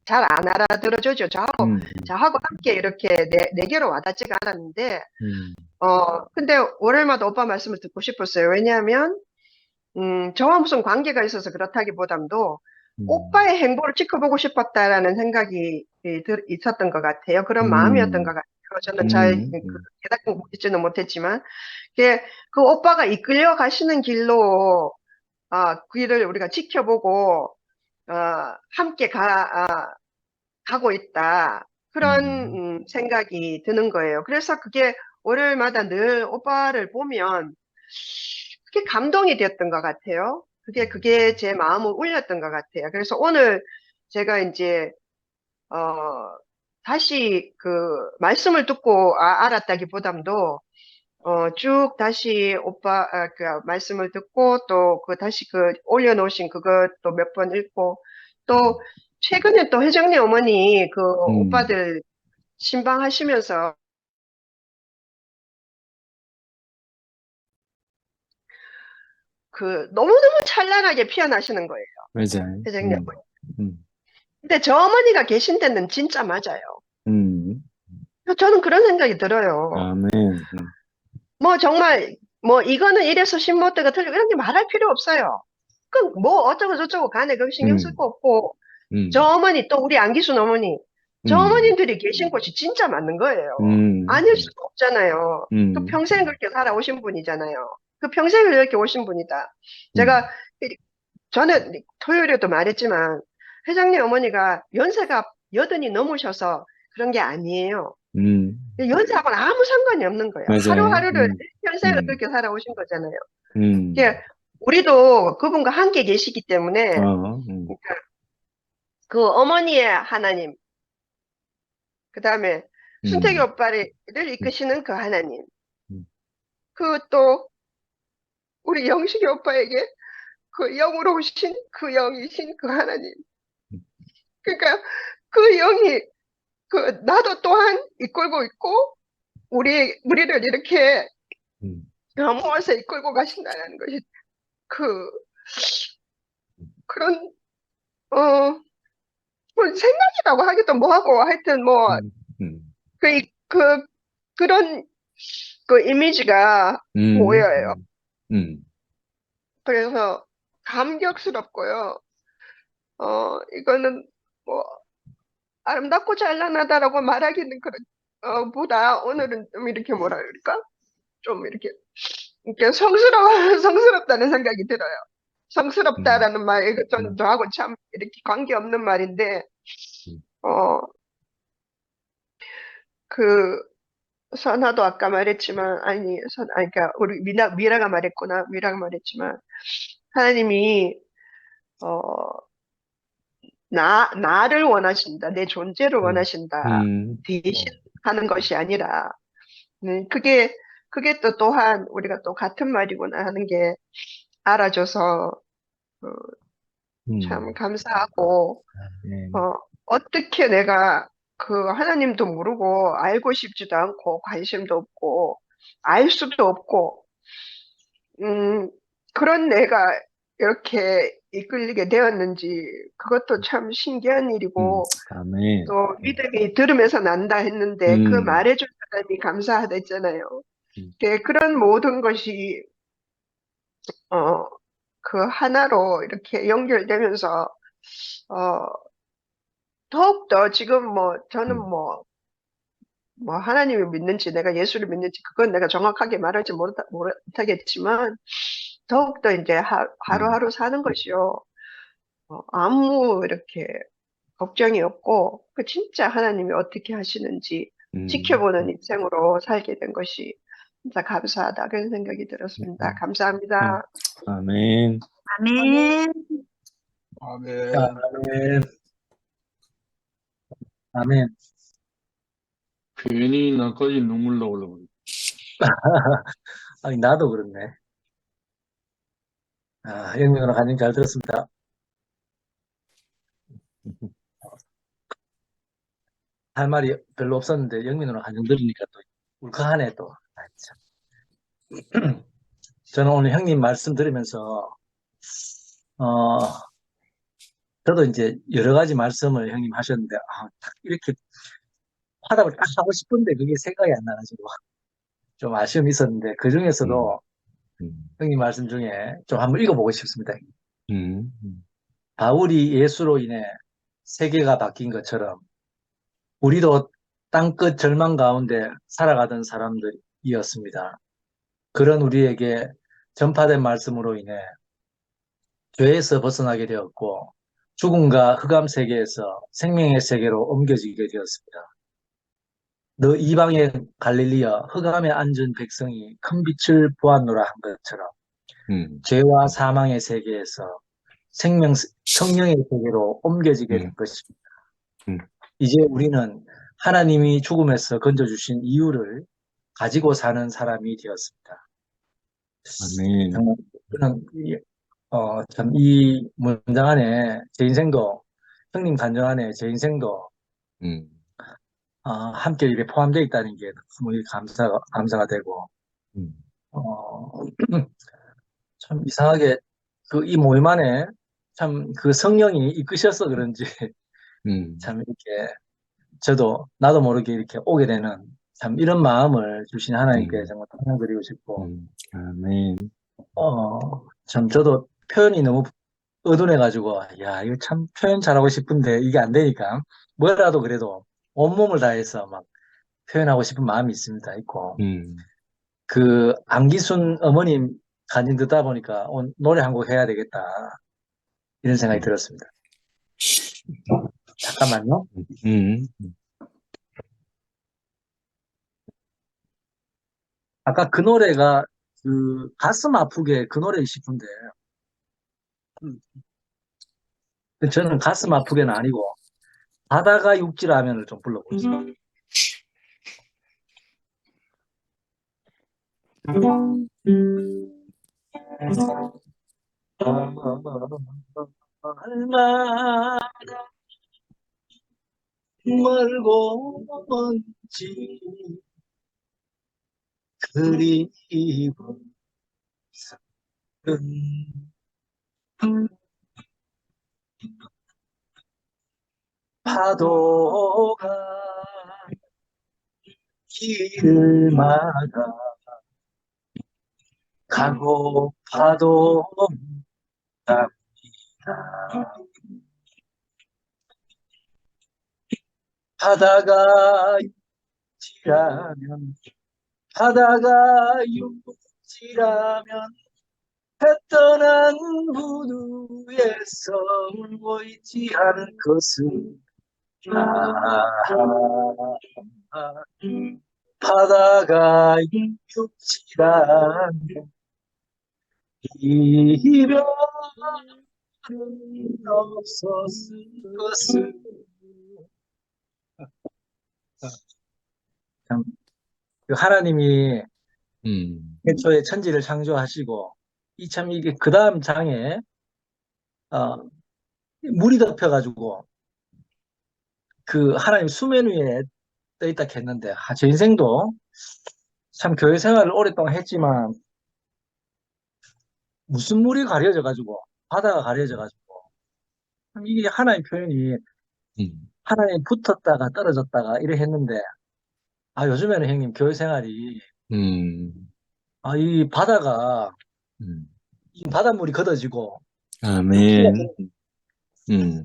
잘 안 알아들어주죠. 저하고 함께 이렇게 내게로 와닿지가 않았는데, 근데 월요일마다 오빠 말씀을 듣고 싶었어요. 왜냐하면, 저와 무슨 관계가 있어서 그렇다기보담도 오빠의 행보를 지켜보고 싶었다라는 생각이 있었던 것 같아요. 그런 마음이었던 것 같아요. 저는 잘 깨닫고 있지는 못했지만, 그 오빠가 이끌려 가시는 길로, 그 길을 우리가 지켜보고, 함께 가고 있다. 그런 생각이 드는 거예요. 그래서 그게 월요일마다 늘 오빠를 보면 그게 감동이 되었던 것 같아요. 그게 제 마음을 울렸던 것 같아요. 그래서 오늘 제가 이제 다시 그 말씀을 듣고 알았다기보담도 쭉 다시 오빠 그 말씀을 듣고 또 다시 올려놓으신 그것도 몇 번 읽고, 또 최근에 또 혜정네 어머니 오빠들 신방하시면서 너무너무 찬란하게 표현하시는 거예요. 맞아요. 혜정네 어머니. 근데 저 어머니가 계신 데는 진짜 맞아요. 저는 그런 생각이 들어요. 아멘. 정말 이거는 이래서 신모대가 틀리고 이런 게 말할 필요 없어요. 어쩌고 저쩌고 간에 그거 신경 쓸 거 없고, 저 어머니 또 우리 안기순 어머니, 저 어머님들이 계신 곳이 진짜 맞는 거예요. 아닐 수가 없잖아요. 또 평생 그렇게 살아오신 분이잖아요. 평생을 이렇게 오신 분이다. 제가 저는 토요일에도 말했지만 회장님 어머니가 연세가 80이 넘으셔서 그런 게 아니에요. 연세하고는 아무 상관이 없는 거예요. 맞아요. 하루하루를 평생을 그렇게 살아오신 거잖아요. 우리도 그분과 함께 계시기 때문에 그러니까 그 어머니의 하나님, 그 다음에 순택이 오빠를 이끄시는 그 하나님, 또 우리 영식이 오빠에게 그 영으로 오신 그 영이신 그 하나님, 그러니까 그 영이 나도 또한 이끌고 있고 우리를 이렇게 모아서 이끌고 가신다는 것이 그런 생각이라고 하기도 뭐하고, 하여튼 그런 이미지가 보여요. 그래서 감격스럽고요. 이거는 아름답고 찬란하다라고 말하기는 보다 오늘은 좀 이렇게 뭐라 그럴까? 좀 이렇게 성스럽다는 생각이 들어요. 성스럽다라는 말, 이거 저하고 참 이렇게 관계없는 말인데, 선아도 아까 말했지만, 그러니까 우리 미라가 말했구나. 미라가 말했지만, 하나님이, 나를 원하신다. 내 존재를 원하신다. 대신 하는 것이 아니라, 그게 또한 우리가 또 같은 말이구나 하는 게 알아줘서, 참 감사하고, 어떻게 내가 하나님도 모르고 알고 싶지도 않고 관심도 없고 알 수도 없고 그런 내가 이렇게 이끌리게 되었는지 그것도 참 신기한 일이고 아멘. 또 믿음이 들으면서 난다 했는데 그 음, 말해준 사람이 감사하다 했잖아요. 음, 그런 모든 것이 어, 그 하나로 이렇게 연결되면서 어, 더욱더 지금 뭐 저는 음, 뭐 하나님을 믿는지 내가 예수를 믿는지 그건 내가 정확하게 말하지 못하겠지만 더욱더 이제 음, 하루하루 사는 것이요. 아무 이렇게 걱정이 없고 그 진짜 하나님이 어떻게 하시는지 음, 지켜보는 인생으로 살게 된 것이 진짜 감사하다 그런 생각이 들었습니다. 음, 감사합니다. 아멘. 아멘. 아멘. 아멘. 아멘. 괜히 나까지 눈물 나오려고. 아니, 나도 그렇네. 영민으로 간증 잘 들었습니다. 할 말이 별로 없었는데, 영민으로 간증 들으니까 또 울컥하네, 또. 참. 저는 오늘 형님 말씀 들으면서, 어, 저도 이제 여러 가지 말씀을 형님 하셨는데, 딱 이렇게 화답을 딱 하고 싶은데 그게 생각이 안 나가지고 좀 아쉬움이 있었는데, 그 음, 중에서도 음, 형님 말씀 중에 좀 한번 읽어보고 싶습니다. 음, 바울이 예수로 인해 세계가 바뀐 것처럼 우리도 땅끝 절망 가운데 살아가던 사람들이었습니다. 그런 우리에게 전파된 말씀으로 인해 죄에서 벗어나게 되었고 죽음과 흑암 세계에서 생명의 세계로 옮겨지게 되었습니다. 너 이방의 갈릴리여 흑암에 앉은 백성이 큰 빛을 보았노라 한 것처럼 죄와 사망의 세계에서 성령의 세계로 옮겨지게 된 음, 것입니다. 음, 이제 우리는 하나님이 죽음에서 건져주신 이유를 가지고 사는 사람이 되었습니다. 아멘. 정말 저는 참 이 문장 안에 제 인생도 형님 간증 안에 제 인생도 음, 함께 이렇게 포함되어 있다는 게 너무 감사가 되고 음, 어, 참 이상하게 그 이 모임 안에 참 그 성령이 이끄셔서 그런지 음, 참 이렇게 나도 모르게 이렇게 오게 되는 참 이런 마음을 주신 하나님께 음, 정말 찬양드리고 싶고 아멘. 참 저도 표현이 너무 의존해가지고 야 이거 참 표현 잘하고 싶은데 이게 안 되니까 뭐라도 그래도 온몸을 다해서 막 표현하고 싶은 마음이 있고 음, 그 안기순 어머님 간증 듣다 보니까 노래 한 곡 해야 되겠다 이런 생각이 음, 들었습니다. 잠깐만요. 음, 아까 그 노래가 그 가슴 아프게 그 노래 싶은데 음, 저는 가슴 아프게는 아니고 바다가 육지라면을 좀 불러보겠습니다. 얼마나 멀고 먼지 그리워 파도가 길을 막아 가고 파도 바다가 육지라면 바다가 육지라면 해 떠난 무드에서 울고 있지 않을 것은 바다가 육지라면 이별은 없었을 것은 참, 그 하나님이 애초에 천지를 창조하시고 이게 그 다음 장에 어, 물이 덮여가지고 그 하나님 수면 위에 떠 있다 했는데 제 인생도 참 교회 생활을 오랫동안 했지만 무슨 물이 가려져가지고 바다가 가려져가지고 참 이게 하나의 표현이 하나님 붙었다가 떨어졌다가 이래 했는데 아 요즘에는 형님 교회 생활이 아 이 바다가 이 바닷물이 걷어지고 육지가 아멘.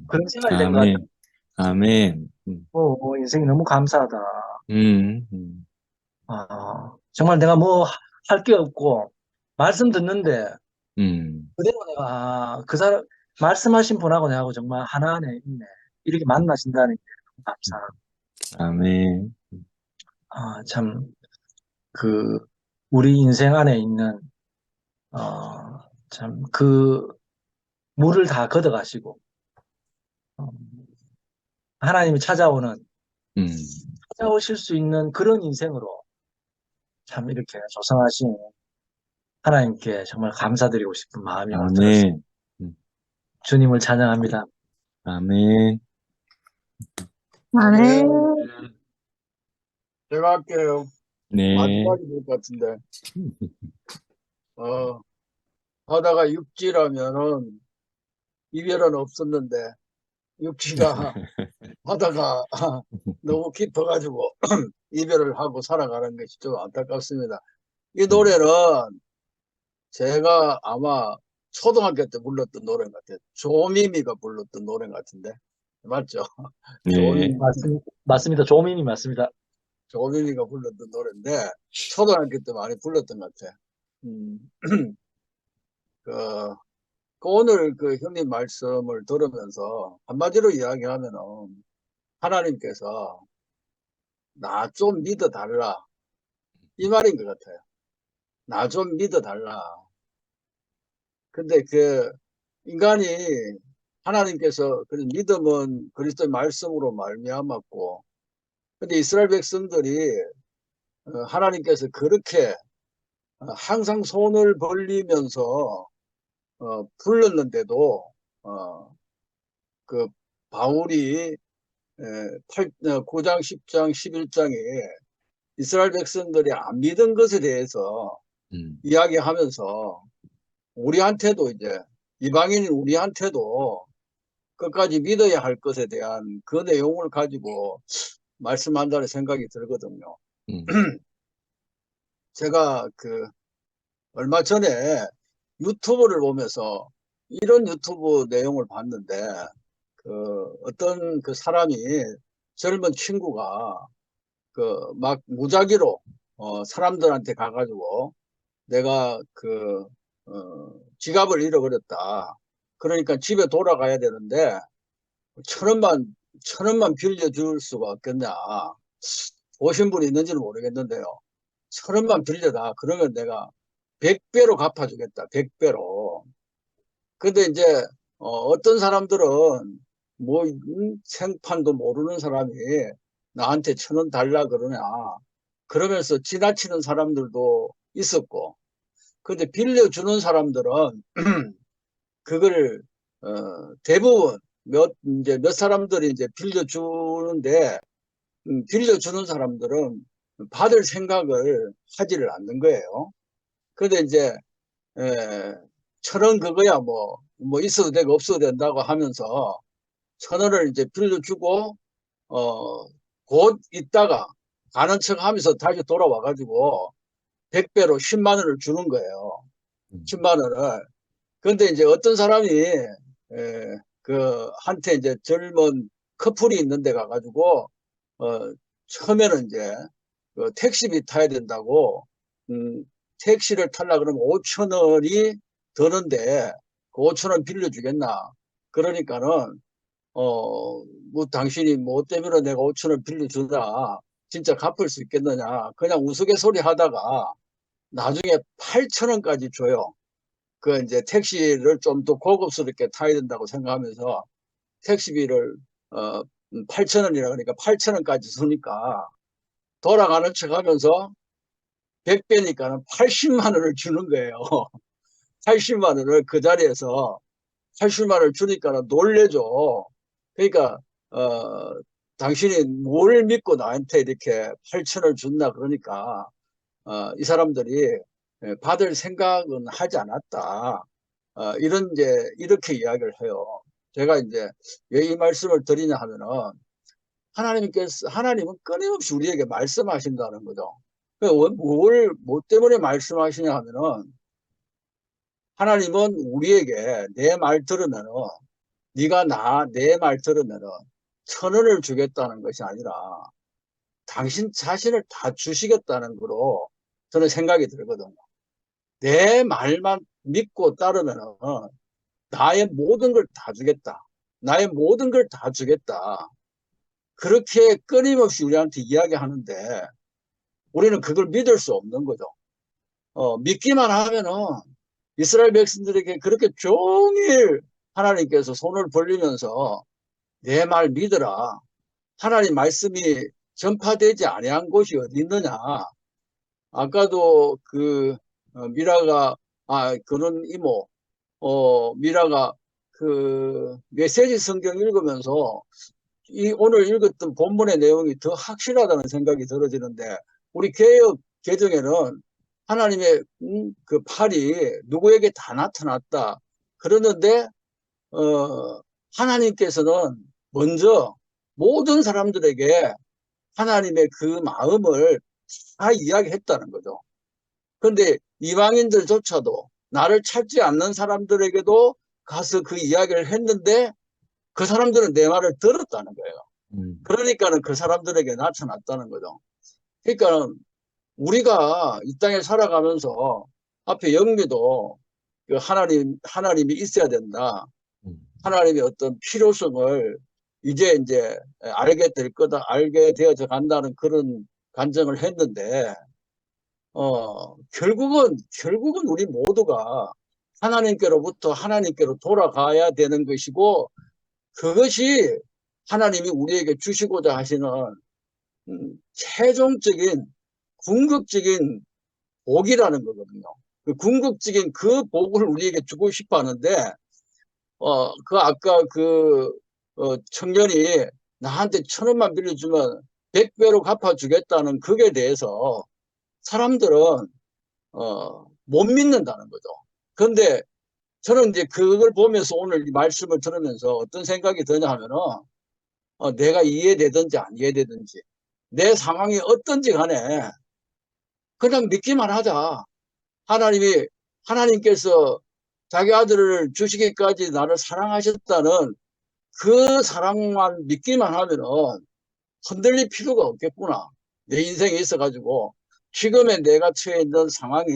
그런 생활이 된 것 같아요. 아멘. 인생이 너무 감사하다. 정말 내가 뭐 할 게 없고 말씀 듣는데 그대로 내가 그 사람 말씀하신 분하고 내하고 정말 하나 안에 있네. 이렇게 만나신다는 게 감사하고 아멘. 참 그 우리 인생 안에 있는 참 그 물을 다 걷어가시고 하나님이 찾아오실 수 있는 그런 인생으로 참 이렇게 조성하신 하나님께 정말 감사드리고 싶은 마음이 들었습니다. 아멘. 주님을 찬양합니다. 아멘. 네. 제가 할게요. 네. 마지막이 될 것 같은데. 바다가 육지라면은 이별은 없었는데, 육지가 바다가 너무 깊어가지고 이별을 하고 살아가는 것이 좀 안타깝습니다. 이 노래는 제가 아마 초등학교 때 불렀던 노래 같아요. 조미미가 불렀던 노래 같은데. 맞죠? 네. 맞습니다. 조민이 맞습니다. 조미미가 불렀던 노래인데, 초등학교 때 많이 불렀던 것 같아요. 오늘 그 형님 말씀을 들으면서 한마디로 이야기하면은 하나님께서 나 좀 믿어달라 이 말인 것 같아요. 나 좀 믿어달라. 근데 그 인간이 하나님께서 그 믿음은 그리스도의 말씀으로 말미암았고, 근데 이스라엘 백성들이 하나님께서 그렇게 항상 손을 벌리면서 불렀는데도 그 바울이 9장, 10장, 11장에 이스라엘 백성들이 안 믿은 것에 대해서 이야기하면서 우리한테도 이제 이방인인 우리한테도 끝까지 믿어야 할 것에 대한 그 내용을 가지고 말씀한다는 생각이 들거든요. 제가 그 얼마 전에 유튜브를 보면서 이런 유튜브 내용을 봤는데 어떤 그 사람이 젊은 친구가 막 무작위로 사람들한테 가가지고 내가 지갑을 잃어버렸다. 그러니까 집에 돌아가야 되는데 천 원만 빌려줄 수가 없겠냐. 오신 분이 있는지는 모르겠는데요. 1,000원만 빌려다. 그러면 내가 100배로 갚아주겠다. 100배로. 근데 이제 어떤 사람들은 뭐 생판도 모르는 사람이 나한테 1,000원 달라 그러냐. 그러면서 지나치는 사람들도 있었고, 근데 빌려주는 사람들은 그걸 대부분 이제 몇 사람들이 이제 빌려주는데 빌려주는 사람들은 받을 생각을 하지를 않는 거예요. 근데 이제 1,000원 그거야 뭐 있어도 되고 없어도 된다고 하면서 1,000원을 이제 빌려주고 곧 있다가 가는 척 하면서 다시 돌아와 가지고 100배로 10만 원을 주는 거예요. 10만 원을. 근데 이제 어떤 사람이 한테 이제 젊은 커플이 있는 데 가가지고 처음에는 이제 택시비 타야 된다고 택시를 타려고 그러면 5,000원이 드는데 그 5,000원 빌려주겠나. 그러니까는 뭐 당신이 뭐 때문에 내가 5,000원 빌려주나 진짜 갚을 수 있겠느냐. 그냥 우스갯소리 하다가 나중에 8,000원까지 줘요. 그 이제 택시를 좀 더 고급스럽게 타야 된다고 생각하면서 택시비를 8,000원이라 그러니까 8,000원까지 주니까 돌아가는 척 하면서 100배니까는 80만 원을 주는 거예요. 80만 원을 그 자리에서 80만 원을 주니까 놀래죠. 그러니까 당신이 뭘 믿고 나한테 이렇게 8,000원을 줬나. 그러니까 이 사람들이 받을 생각은 하지 않았다. 이런 이렇게 이야기를 해요. 제가 이제 왜 이 말씀을 드리냐 하면은 하나님은 끊임없이 우리에게 말씀하신다는 거죠. 뭐 때문에 말씀하시냐 하면은 하나님은 우리에게 내 말 들으면은 네가 내 말 들으면은 1,000원을 주겠다는 것이 아니라 당신 자신을 다 주시겠다는 거로 저는 생각이 들거든요. 내 말만 믿고 따르면은 나의 모든 걸 다 주겠다. 나의 모든 걸 다 주겠다. 그렇게 끊임없이 우리한테 이야기하는데 우리는 그걸 믿을 수 없는 거죠. 믿기만 하면은 이스라엘 백성들에게 그렇게 종일 하나님께서 손을 벌리면서 내 말 믿으라. 하나님 말씀이 전파되지 아니한 곳이 어디 있느냐. 아까도 미라가 그런 이모 미라가 메시지 성경 읽으면서 오늘 읽었던 본문의 내용이 더 확실하다는 생각이 들어지는데 우리 개역 개정에는 하나님의 그 팔이 누구에게 다 나타났다. 그러는데 하나님께서는 먼저 모든 사람들에게 하나님의 그 마음을 다 이야기했다는 거죠. 그런데 이방인들조차도 나를 찾지 않는 사람들에게도 가서 그 이야기를 했는데 그 사람들은 내 말을 들었다는 거예요. 그러니까는 그 사람들에게 나타났다는 거죠. 그러니까 우리가 이 땅에 살아가면서 앞에 영미도 하나님이 있어야 된다. 하나님의 어떤 필요성을 이제 알게 될 거다, 알게 되어져 간다는 그런 간증을 했는데, 결국은 우리 모두가 하나님께로부터 하나님께로 돌아가야 되는 것이고, 그것이 하나님이 우리에게 주시고자 하시는 최종적인 궁극적인 복이라는 거거든요. 그 궁극적인 그 복을 우리에게 주고 싶어 하는데, 아까 청년이 나한테 1,000원만 빌려주면 100배로 갚아주겠다는 그에 대해서 사람들은, 못 믿는다는 거죠. 그런데 저는 이제 그걸 보면서 오늘 이 말씀을 들으면서 어떤 생각이 드냐 하면은, 내가 이해되든지 안 이해되든지, 내 상황이 어떤지 간에 그냥 믿기만 하자. 하나님께서 자기 아들을 주시기까지 나를 사랑하셨다는 그 사랑만 믿기만 하면은 흔들릴 필요가 없겠구나. 내 인생에 있어가지고 지금의 내가 처해 있는 상황이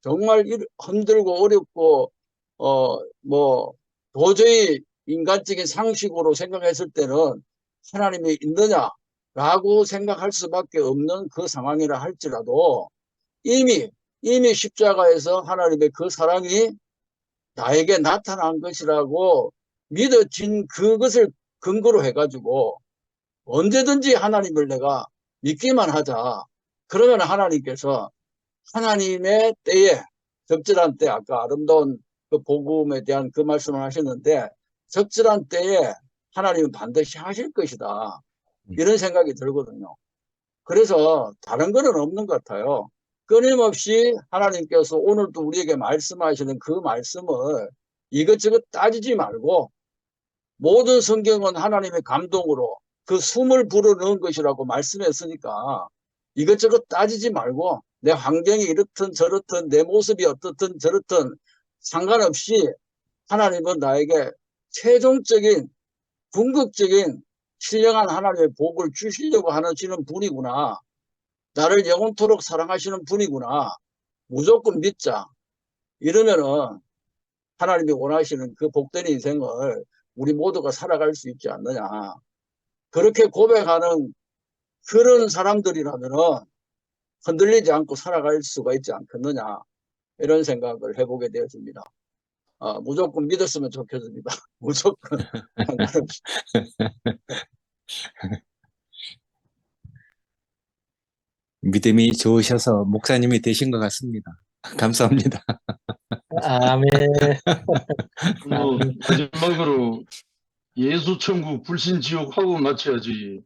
정말 힘들고 어렵고 도저히 인간적인 상식으로 생각했을 때는 하나님이 있느냐라고 생각할 수밖에 없는 그 상황이라 할지라도 이미 십자가에서 하나님의 그 사랑이 나에게 나타난 것이라고 믿어진 그것을 근거로 해가지고 언제든지 하나님을 내가 믿기만 하자. 그러면 하나님께서 하나님의 때에 적절한 때, 아까 아름다운 그 복음에 대한 그 말씀을 하셨는데 적절한 때에 하나님은 반드시 하실 것이다. 이런 생각이 들거든요. 그래서 다른 거는 없는 것 같아요. 끊임없이 하나님께서 오늘도 우리에게 말씀하시는 그 말씀을 이것저것 따지지 말고 모든 성경은 하나님의 감동으로 그 숨을 불어넣은 것이라고 말씀했으니까 이것저것 따지지 말고 내 환경이 이렇든 저렇든 내 모습이 어떻든 저렇든 상관없이 하나님은 나에게 최종적인 궁극적인 신령한 하나님의 복을 주시려고 하시는 분이구나. 나를 영원토록 사랑하시는 분이구나. 무조건 믿자. 이러면은 하나님이 원하시는 그 복된 인생을 우리 모두가 살아갈 수 있지 않느냐. 그렇게 고백하는 그런 사람들이라면은 흔들리지 않고 살아갈 수가 있지 않겠느냐. 이런 생각을 해보게 되었습니다. 무조건 믿었으면 좋겠습니다. 무조건. 믿음이 좋으셔서 목사님이 되신 것 같습니다. 감사합니다. 아멘. 마지막으로 예수 천국 불신 지옥 하고 마쳐야지.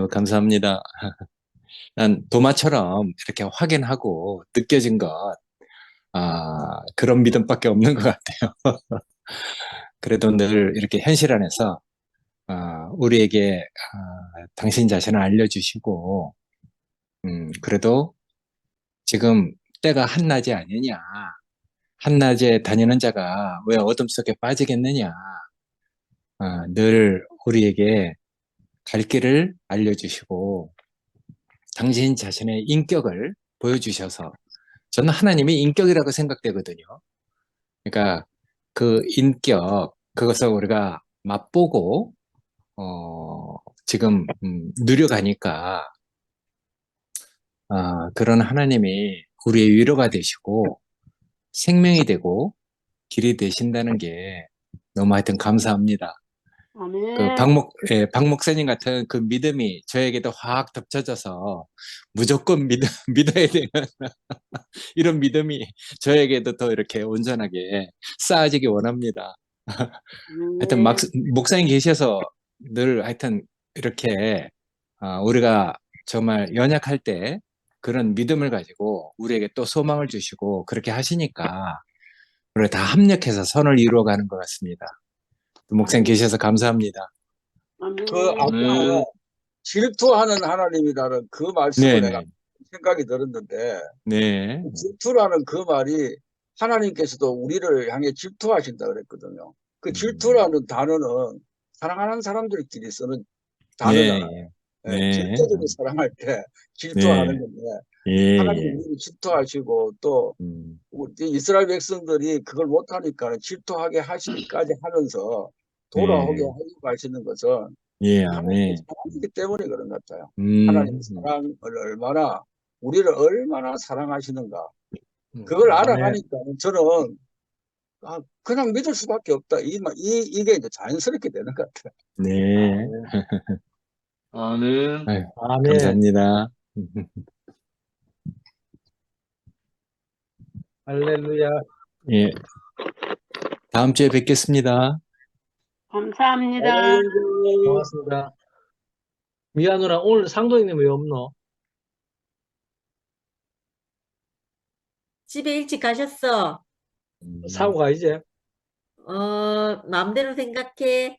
감사합니다. 난 도마처럼 이렇게 확인하고 느껴진 것, 그런 믿음밖에 없는 것 같아요. 그래도 늘 이렇게 현실 안에서 우리에게 당신 자신을 알려주시고, 그래도 지금 때가 한낮이 아니냐, 한낮에 다니는 자가 왜 어둠 속에 빠지겠느냐, 늘 우리에게 갈 길을 알려주시고 당신 자신의 인격을 보여주셔서, 저는 하나님이 인격이라고 생각되거든요. 그러니까 그 인격, 그것을 우리가 맛보고 지금 누려가니까 그런 하나님이 우리의 위로가 되시고 생명이 되고 길이 되신다는 게 너무 하여튼 감사합니다. 그 박 목사님 같은 그 믿음이 저에게도 확 덮쳐져서 무조건 믿어야 되는 이런 믿음이 저에게도 더 이렇게 온전하게 쌓아지기 원합니다. 하여튼 목사님 계셔서 늘 하여튼 이렇게 우리가 정말 연약할 때 그런 믿음을 가지고 우리에게 또 소망을 주시고 그렇게 하시니까 우리가 다 합력해서 선을 이루어가는 것 같습니다. 목사님 계셔서 감사합니다. 그 아까 질투하는 하나님이라는 그 말씀을 내가 생각이 들었는데, 네. 질투라는 그 말이 하나님께서도 우리를 향해 질투하신다 그랬거든요. 그 질투라는 단어는 사랑하는 사람들끼리 쓰는 단어잖아요. 절대적으로 사랑할 때 질투하는 건데, 하나님이 우리를 질투하시고 또 우리 이스라엘 백성들이 그걸 못하니까 질투하게 하시기까지 하면서 돌아오게 하려고 하시는 것은 하나님의 사랑이기 때문에 그런 것 같아요. 하나님의 사랑을 얼마나, 우리를 얼마나 사랑하시는가. 그걸 알아가니까 저는 그냥 믿을 수밖에 없다. 이게 이제 자연스럽게 되는 것 같아요. 네. 아멘. 감사합니다. 할렐루야. 예. 다음 주에 뵙겠습니다. 감사합니다. 고맙습니다. 미아누나 오늘 상도님 왜 없노? 집에 일찍 가셨어. 사고 가 이제. 마음대로 생각해.